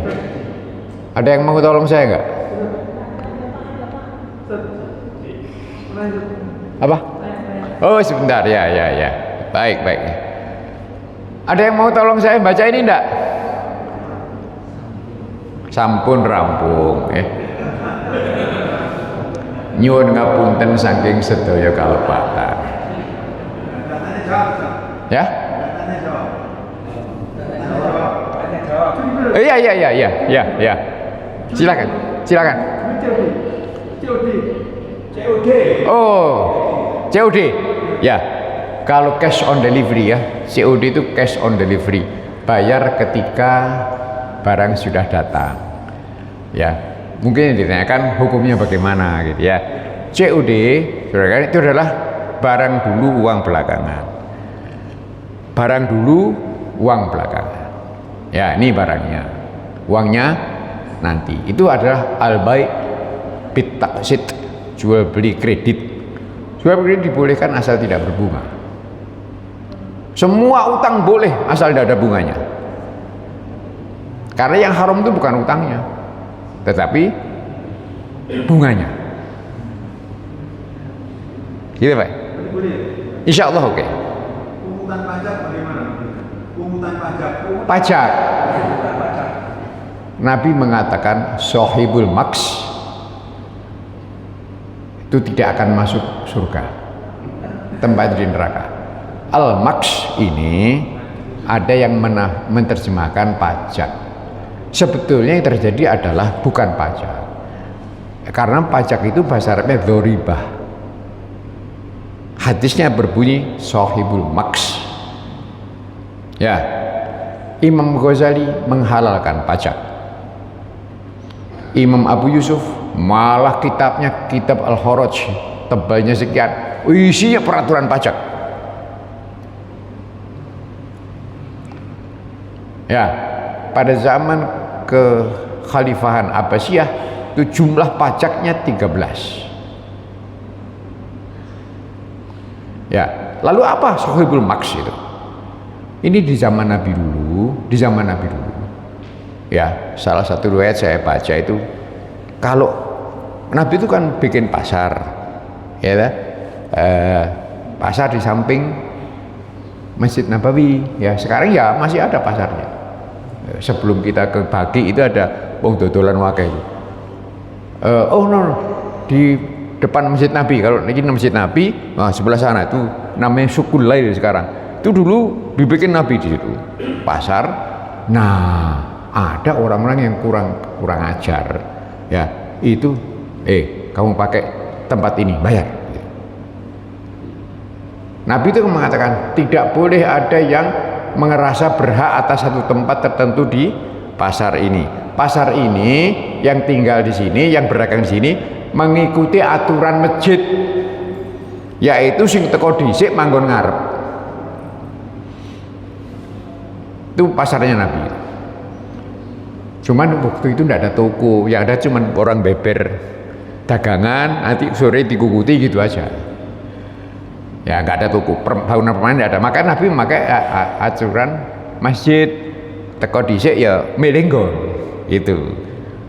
Ada yang mau tolong saya nggak? Apa? Oh, sebentar, ya. Baik. Ada yang mau tolong saya baca ini enggak? Sampun rampung, nyuwun ngapunten saking sedaya kalepatan. Ya? Iya. Silakan. Oh, COD. Ya. Kalau cash on delivery ya, COD itu cash on delivery, bayar ketika barang sudah datang. Ya, mungkin ditanyakan hukumnya bagaimana gitu ya. COD, saudara, itu adalah barang dulu uang belakangan. Barang dulu uang belakangan. Ya, ini barangnya, uangnya nanti. Itu adalah al-bai' bit taqsid, jual beli kredit. Jual beli dibolehkan asal tidak berbunga. Semua utang boleh asal tidak ada bunganya. Karena yang haram itu bukan utangnya, tetapi bunganya. Gitu Pak? Insya Allah oke.
Pungutan pajak bagaimana? Pungutan pajak.
Pajak. Nabi mengatakan sohibul maks itu tidak akan masuk surga, tempat di neraka. Al maks ini ada yang menerjemahkan pajak. Sebetulnya yang terjadi adalah bukan pajak, karena pajak itu bahasa Arabnya dzoribah. Hadisnya berbunyi sohibul maks. Ya, Imam Ghazali menghalalkan pajak. Imam Abu Yusuf malah kitabnya kitab Al-Kharaj, tebalnya sekian, isinya peraturan pajak. Ya, pada zaman kekhalifahan Abbasiyah itu jumlah pajaknya 13. Ya, lalu apa sohibul maks itu? Ini di zaman Nabi dulu, Ya, salah satu riwayat saya baca itu, kalau Nabi itu kan bikin pasar, ya, pasar di samping Masjid Nabawi. Ya, sekarang ya masih ada pasarnya. Sebelum kita ke Baki itu ada wong dodolan wakai itu. Di depan Masjid Nabi. Kalau ini Masjid Nabi, sebelah sana itu namanya Sukul Lail sekarang. Itu dulu dibikin Nabi di situ pasar. Nah, ada orang-orang yang kurang ajar, ya, itu kamu pakai tempat ini bayar. Nabi itu mengatakan tidak boleh ada yang merasa berhak atas satu tempat tertentu di pasar ini. Pasar ini yang tinggal di sini, yang berdagang di sini mengikuti aturan masjid, yaitu sing teko dhisik manggon ngarep. Itu pasarnya Nabi. Cuman waktu itu tidak ada toko, yang ada cuman orang beber dagangan, nanti sore dikukuti gitu aja. Ya nggak ada toko, bangunan permanen tidak ada. Maka Nabi memakai aturan masjid, teko dhisik ya melenggon itu.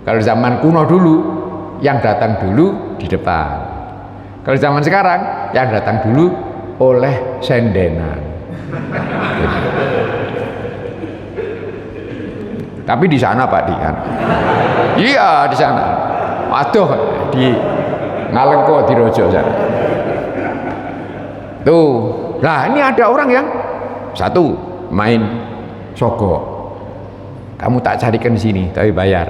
Kalau zaman kuno dulu, yang datang dulu di depan. Kalau zaman sekarang, yang datang dulu oleh sendenan. Tapi di sana Pak Dian. Iya di sana. Aduh di Ngalengko di Rojo sana. Tuh. Nah ini ada orang yang satu main sogok. Kamu tak carikan di sini tapi bayar.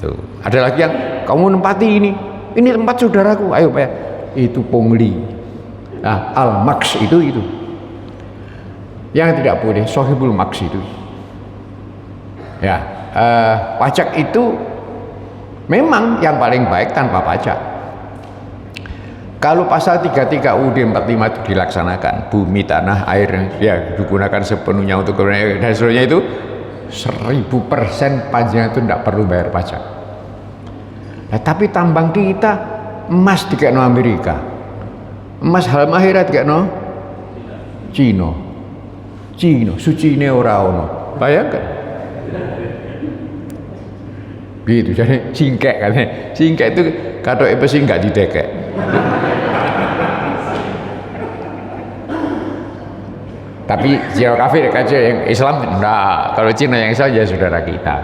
Tuh. Ada lagi yang kamu nempati ini. Ini tempat saudaraku. Ayo bayar. Itu pungli. Nah al-maks itu. Yang tidak boleh sohibul maks itu. Ya, pajak itu memang yang paling baik tanpa pajak. Kalau pasal 33 UUD 45 itu dilaksanakan, bumi, tanah, air ya digunakan sepenuhnya untuk dan seterusnya itu 1000% pajaknya itu tidak perlu bayar pajak. Nah, tapi tambang kita emas dikekno Amerika, emas halmahera dikekno Cina, sucine ora ono. Bayangkan. Gitu, jadi singkek katanya. Singkek itu kata sih nggak didekek. Tapi zero kafir kaca yang Islam enggak. Kalau Cina yang Islam ya saudara kita.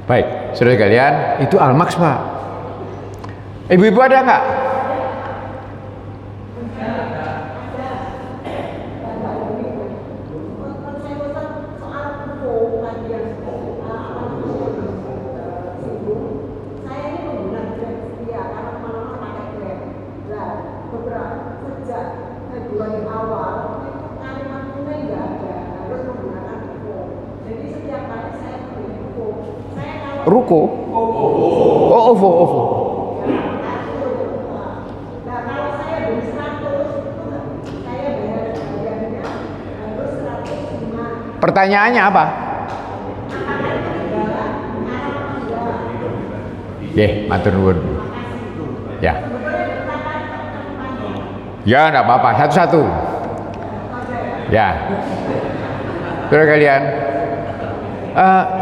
Baik, saudara kalian, itu al-maks Pak. Ibu-ibu ada nggak? Ruko? Oh, OVO.
Nah, kalau saya beli 100, saya bayarnya harus 105.
Pertanyaannya apa? Matur nuwun. Ya. Ya, enggak apa-apa, satu-satu. Ya. Saudara kalian,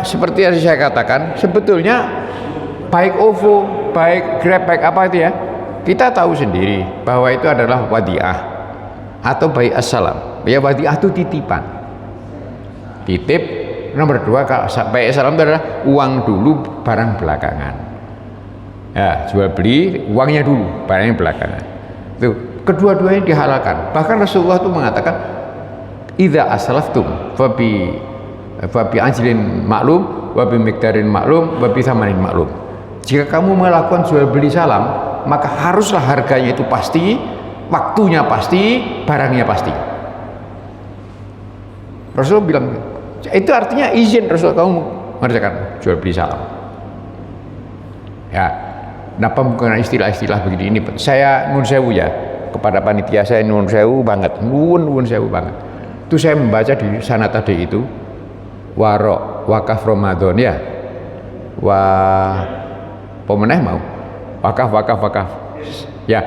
seperti yang saya katakan, sebetulnya baik OVO, baik Grab, baik apa itu ya, kita tahu sendiri bahwa itu adalah wadiah, atau bai assalam. Ya wadiah itu titipan. Titip. Nomor 2, bai assalam itu adalah uang dulu, barang belakangan. Ya, jual beli uangnya dulu, barangnya belakangan. Itu kedua-duanya dihalalkan. Bahkan Rasulullah itu mengatakan, idza aslaftum fabi ajlin maklum, wabi miqdarin maklum, wabi thamanin maklum. Jika kamu melakukan jual beli salam, maka haruslah harganya itu pasti, waktunya pasti, barangnya pasti. Rasulullah bilang, itu artinya izin Rasul kamu mengerjakan jual beli salam. Ya, nah pembukaan istilah-istilah begini ini, saya nun sewu ya kepada panitia, saya nun sewu banget, nun sewu banget. Itu saya membaca di sana tadi itu warok wakaf Ramadan ya, pemenang mau wakaf ya.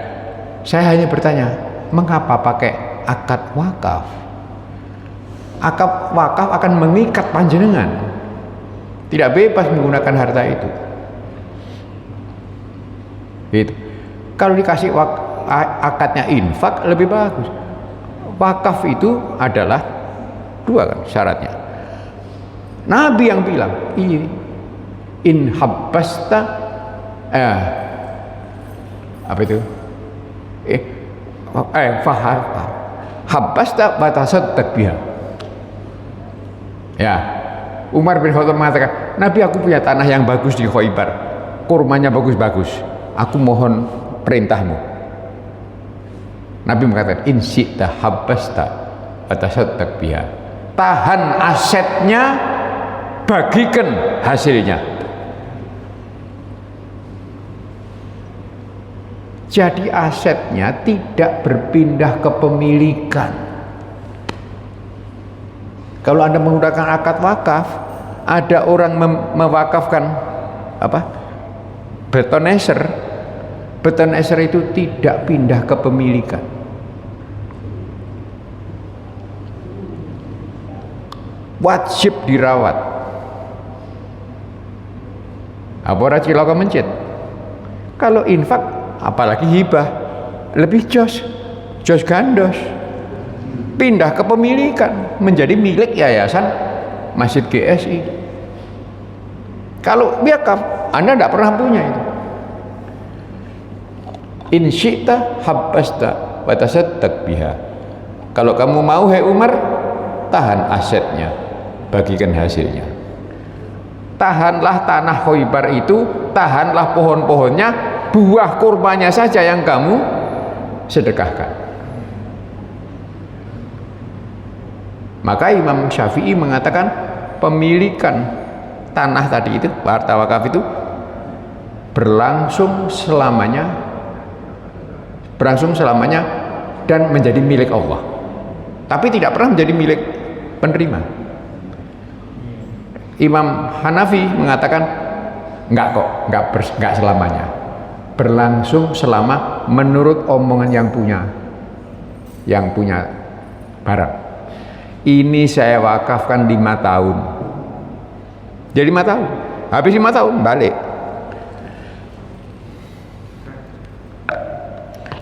Saya hanya bertanya, mengapa pakai akad wakaf? Akad wakaf akan mengikat panjenengan, tidak bebas menggunakan harta itu. Gitu. Kalau dikasih akadnya infak lebih bagus. Wakaf itu adalah 2 kan syaratnya. Nabi yang bilang, in habbasta apa itu? Habbasta batasaddaq biha. Ya, Umar bin Khattab mengatakan, Nabi, aku punya tanah yang bagus di Khaybar, kurmanya bagus-bagus, aku mohon perintahmu. Nabi mengatakan, in syi'ta habbasta batasaddaq biha. Tahan asetnya, bagikan hasilnya. Jadi asetnya tidak berpindah kepemilikan. Kalau Anda menggunakan akad wakaf, ada orang mewakafkan apa? Betoneser itu tidak pindah kepemilikan. Wajib dirawat. Apa ora cilaka mencit? Kalau infak, apalagi hibah, lebih jos gandos, pindah kepemilikan menjadi milik yayasan Masjid GSI. Kalau wakaf, Anda tidak pernah punya itu. In syi'ta habbasta wa tasaddaq biha. Kalau kamu mau, hai Umar, tahan asetnya, bagikan hasilnya. Tahanlah tanah Khaybar itu, tahanlah pohon-pohonnya, buah kurmanya saja yang kamu sedekahkan. Maka Imam Syafi'i mengatakan pemilikan tanah tadi itu, harta wakaf itu berlangsung selamanya dan menjadi milik Allah, tapi tidak pernah menjadi milik penerima. Imam Hanafi mengatakan enggak selamanya, berlangsung selama menurut omongan yang punya barang. Ini saya wakafkan 5 tahun, jadi 5 tahun, habis 5 tahun balik.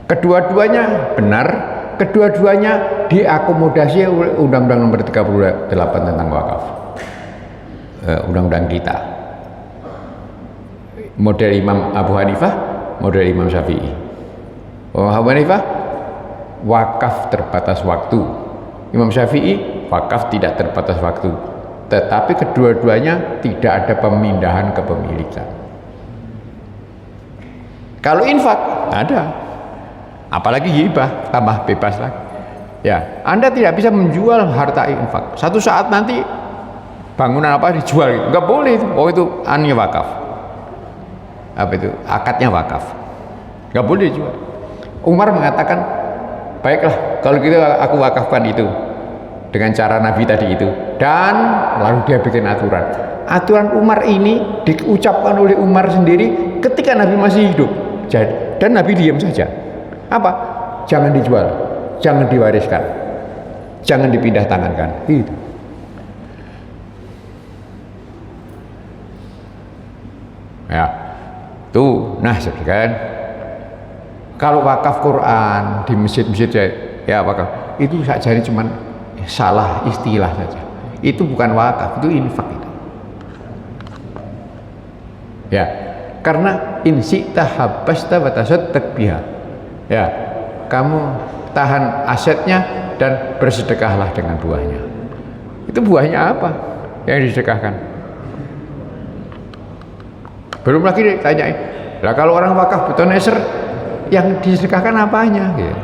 Kedua-duanya benar, kedua-duanya diakomodasi oleh Undang-Undang Nomor 38 tentang wakaf, undang-undang kita. Model Imam Abu Hanifah, model Imam Syafi'i. Abu Hanifah wakaf terbatas waktu, Imam Syafi'i wakaf tidak terbatas waktu, tetapi kedua-duanya tidak ada pemindahan kepemilikan. Kalau infak ada, apalagi hibah, tambah bebas lagi. Ya, Anda tidak bisa menjual harta infak. Satu saat nanti bangunan apa dijual gitu, nggak boleh itu. Oh, itu annya wakaf. Apa itu? Akadnya wakaf, nggak boleh dijual. Umar mengatakan, baiklah kalau gitu aku wakafkan itu dengan cara Nabi tadi itu, dan lalu dia bikin aturan Umar ini diucapkan oleh Umar sendiri ketika Nabi masih hidup, dan Nabi diam saja. Apa? Jangan dijual, jangan diwariskan, jangan dipindah tangankan, gitu. Ya, tuh, nah sekarang kalau wakaf Quran di masjid-masjid ya wakaf, itu saja ini cuman salah istilah saja. Itu bukan wakaf, itu infak itu. Ya, karena in syi'ta habbasta wa tasaddaq biha. Ya, kamu tahan asetnya dan bersedekahlah dengan buahnya. Itu buahnya apa yang disedekahkan? Belum lagi ditanyain, lah kalau orang wakaf butuh neser, yang disedekahkan apanya? Gitu.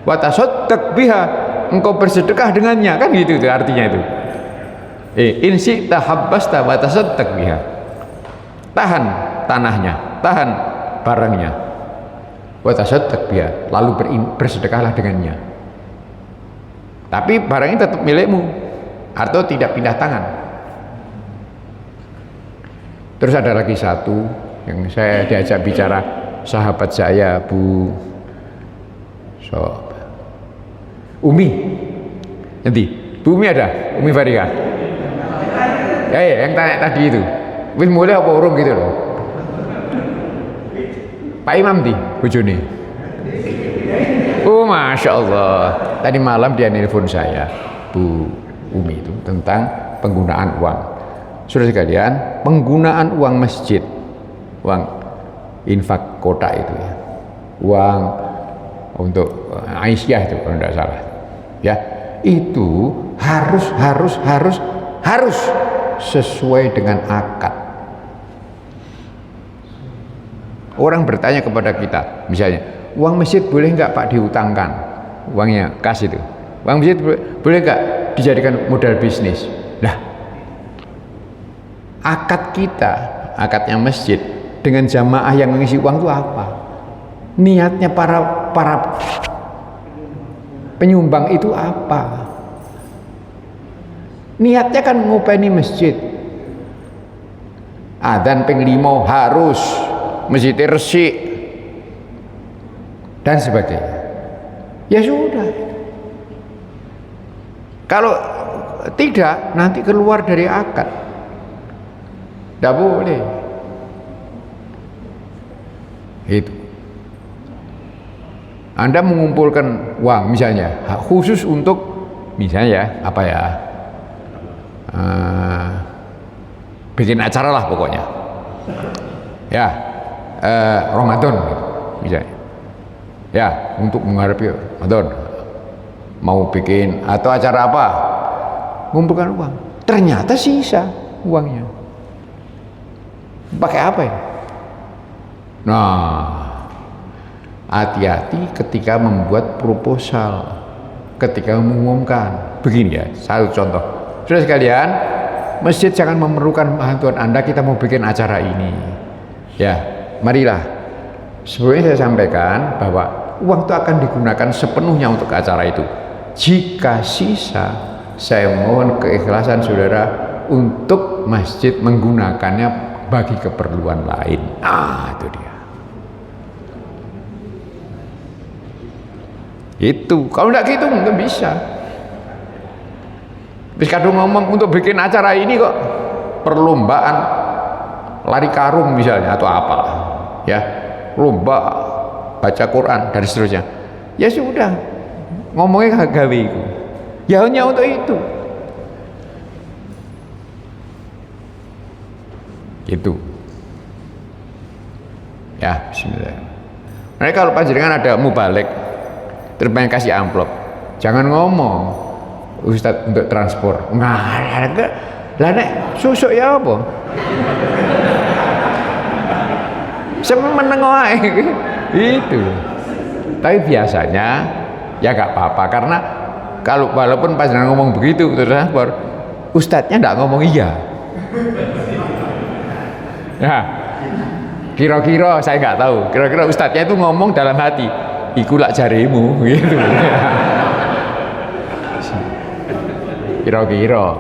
Wa tasaddaq biha, engkau bersedekah dengannya, kan gitu itu artinya itu. In syi'ta habbasta wa tasaddaq biha. Tahan tanahnya, tahan barangnya. Wa tasaddaq biha, lalu bersedekahlah dengannya. Tapi barangnya tetap milikmu atau tidak pindah tangan. Terus ada lagi satu yang saya diajak bicara sahabat saya Bu Umi. Nanti Bu Umi ada, Umi Farika. Yang tanya tadi itu, wis mulai apa urung gitu loh. Pak Imam di bojone. Oh Masya Allah, tadi malam dia nelpon saya Bu Umi itu tentang penggunaan uang. Saudara sekalian, penggunaan uang masjid, uang infak kota itu ya, uang untuk Aisyah itu kalau tidak salah ya, itu harus sesuai dengan akad. Orang bertanya kepada kita misalnya, uang masjid boleh nggak Pak diutangkan, uangnya kas itu, uang masjid boleh nggak dijadikan modal bisnis? Lah, akad kita, akadnya masjid dengan jamaah yang mengisi uang itu apa? Niatnya para penyumbang itu apa? Niatnya kan ngopeni masjid. Adzan ping 5 harus, masjid resik dan sebagainya. Ya sudah. Kalau tidak, nanti keluar dari akad. Tidak boleh. Itu. Anda mengumpulkan uang misalnya khusus untuk misalnya apa ya, bikin acara lah pokoknya ya, Ramadan gitu, misalnya ya, untuk menghadapi Ramadan mau bikin atau acara apa, mengumpulkan uang, ternyata sisa uangnya, pakai apa ya? Nah, hati-hati ketika membuat proposal, ketika mengumumkan. Begini ya, satu contoh. Saudara sekalian, masjid jangan memerlukan bantuan Anda, kita mau bikin acara ini. Ya, marilah. Sebelumnya saya sampaikan bahwa uang itu akan digunakan sepenuhnya untuk acara itu. Jika sisa, saya mohon keikhlasan saudara untuk masjid menggunakannya bagi keperluan lain. Nah, itu dia. Itu kalau enggak gitu nggak bisa. Bis kadung ngomong untuk bikin acara ini kok perlombaan lari karung misalnya atau apa ya, lomba baca Quran dan seterusnya, ya sudah ngomongnya gawe itu ya hanya untuk itu gitu ya. Bismillah. Nah, kalau panjenengan ada mubalik terpengen kasih amplop, jangan ngomong Ustadz untuk transport, nggak lah nek susuk ya apa semua menengok itu. Tapi biasanya ya nggak apa-apa, karena kalau walaupun pas ngomong begitu untuk transport, Ustadznya nggak ngomong iya ya, kira-kira saya nggak tahu, kira-kira Ustadznya itu ngomong dalam hati, iku lak jarimu gitu. Kira-kira.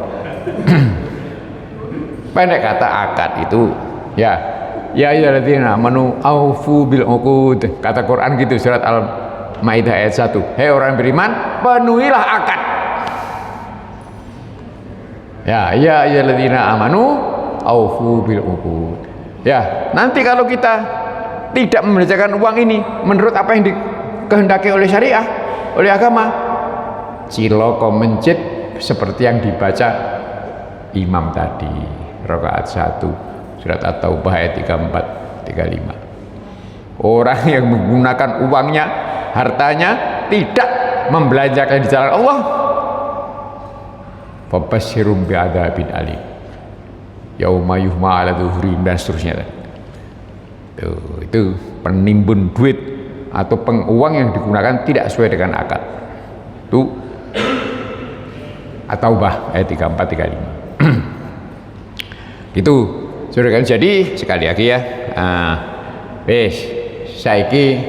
Pendek kata akad itu ya, ya ayyuhalladzina amanu aufu bil uqud. Kata Quran gitu, surat Al-Maidah ayat 1. Hei orang beriman, penuhilah akad. Ya ayyuhalladzina amanu aufu bil uqud. Ya, nanti kalau kita tidak membelanjakan uang ini menurut apa yang dikehendaki oleh syariah, oleh agama, ciloko mencit seperti yang dibaca imam tadi, rakaat 1 surat At-Taubah ayat 34 35. Orang yang menggunakan uangnya, hartanya tidak membelanjakan di jalan Allah, fabashshirum bi'adzabin alim yauma yuhma 'ala dhuhrim, dan seterusnya. Itu penimbun duit atau uang yang digunakan tidak sesuai dengan akad. Itu At-Taubah ayat 34 35. Gitu saudara. Jadi sekali lagi ya, wis saiki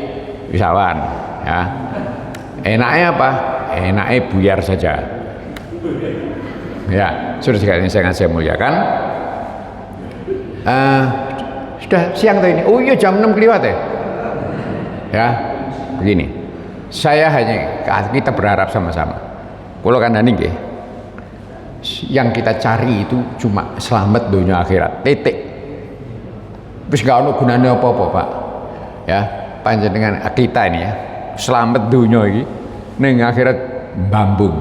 wisawan ya. Enaknya apa? Enaknya buyar saja. Ya, sudah sekalian saya muliakan. Sudah siang tadi ini. Oh iya, jam 6 kelewat ya. Ya, begini. Saya hanya, kita berharap sama-sama. Kalau kandhani nggih, yang kita cari itu cuma selamat dunia akhirat. Titik. Terus gak ono gunane apa-apa, Pak. Ya, panjenengan kita ini ya, selamat dunia ini, ning akhirat bambung.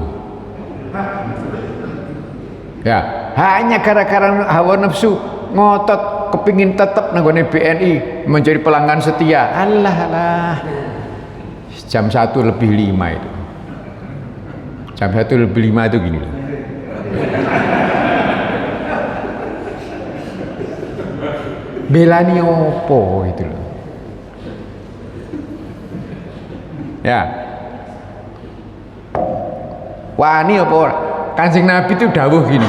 Ya, hanya gara-gara hawa nafsu ngotot kepingin tetap nanggone BNI menjadi pelanggan setia. Alah. Jam 1:05 itu. Jam 1:05 itu gini loh. Belani opo itu loh. Ya. Wani apa ora? Kanjeng Nabi itu dawuh gini.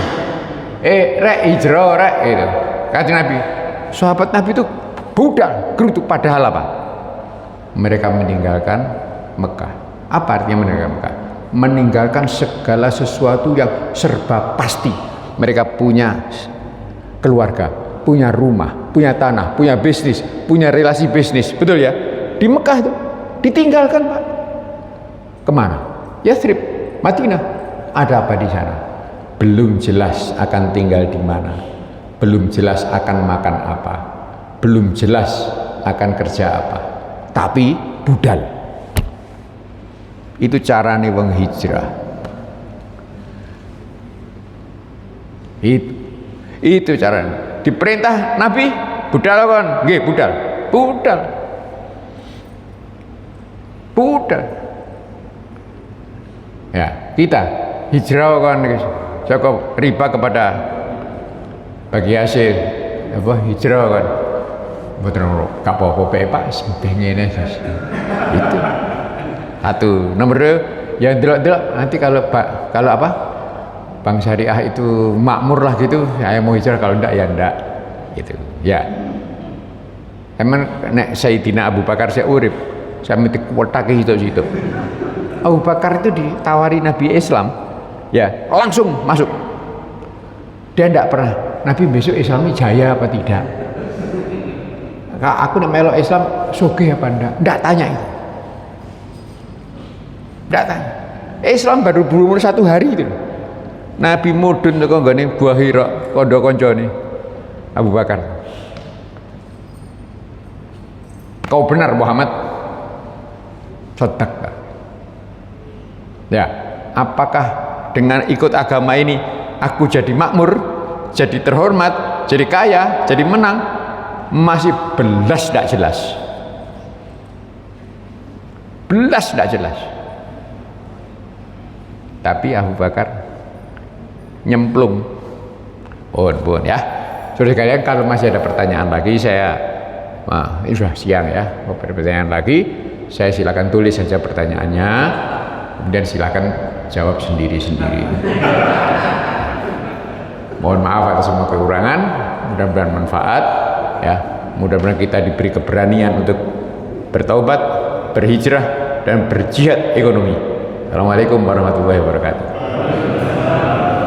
Rek hijrah rek itu. Kanjeng Nabi. Sahabat Nabi itu budal, gerutu, padahal apa? Mereka meninggalkan Mekah. Apa artinya meninggalkan Mekah? Meninggalkan segala sesuatu yang serba pasti. Mereka punya keluarga, punya rumah, punya tanah, punya bisnis, punya relasi bisnis. Betul ya? Di Mekah itu ditinggalkan, Pak. Kemana? Yathrib, Madinah. Ada apa di sana? Belum jelas akan tinggal di mana. Belum jelas akan makan apa. Belum jelas akan kerja apa. Tapi budal. Itu carane wong hijrah. Itu caranya. Diperintah Nabi budal kon, nggih budal. Budal. Ya, kita hijrah kan cukup riba kepada bagi hasil apa hijrah kan. Mboten gak apa-apa Pak, ngene itu. Satu, nomor 2 yang delok-delok nanti kalau apa? Bank Syariah itu makmur lah gitu, saya mau hijrah, kalau enggak ya enggak gitu. Ya. Emang nek Sayyidina Abu Bakar saya urip, saya mesti kuwatake situ-situ. Abu Bakar itu ditawari Nabi Islam, ya langsung masuk. Dia tidak pernah, Nabi besok Islamnya jaya apa tidak. Aku nak melok Islam, sugih apa enggak tanya itu. Enggak tanya. Islam baru berumur 1 hari itu. Nabi mudun teko nggone Gua Hira, kandha kancane Abu Bakar. Kau benar Muhammad, sadaq. Ya, apakah dengan ikut agama ini aku jadi makmur, jadi terhormat, jadi kaya, jadi menang? Masih belas tidak jelas. Belas tidak jelas. Tapi Abu Bakar nyemplung. Bon ya. Saudara sekalian, kalau masih ada pertanyaan lagi, ini sudah siang ya. Mau pertanyaan lagi, saya silakan tulis saja pertanyaannya. Kemudian silakan jawab sendiri-sendiri. Mohon maaf atas semua kekurangan, mudah-mudahan manfaat ya. Mudah-mudahan kita diberi keberanian untuk bertaubat, berhijrah, dan berjihad ekonomi. Assalamualaikum warahmatullahi wabarakatuh.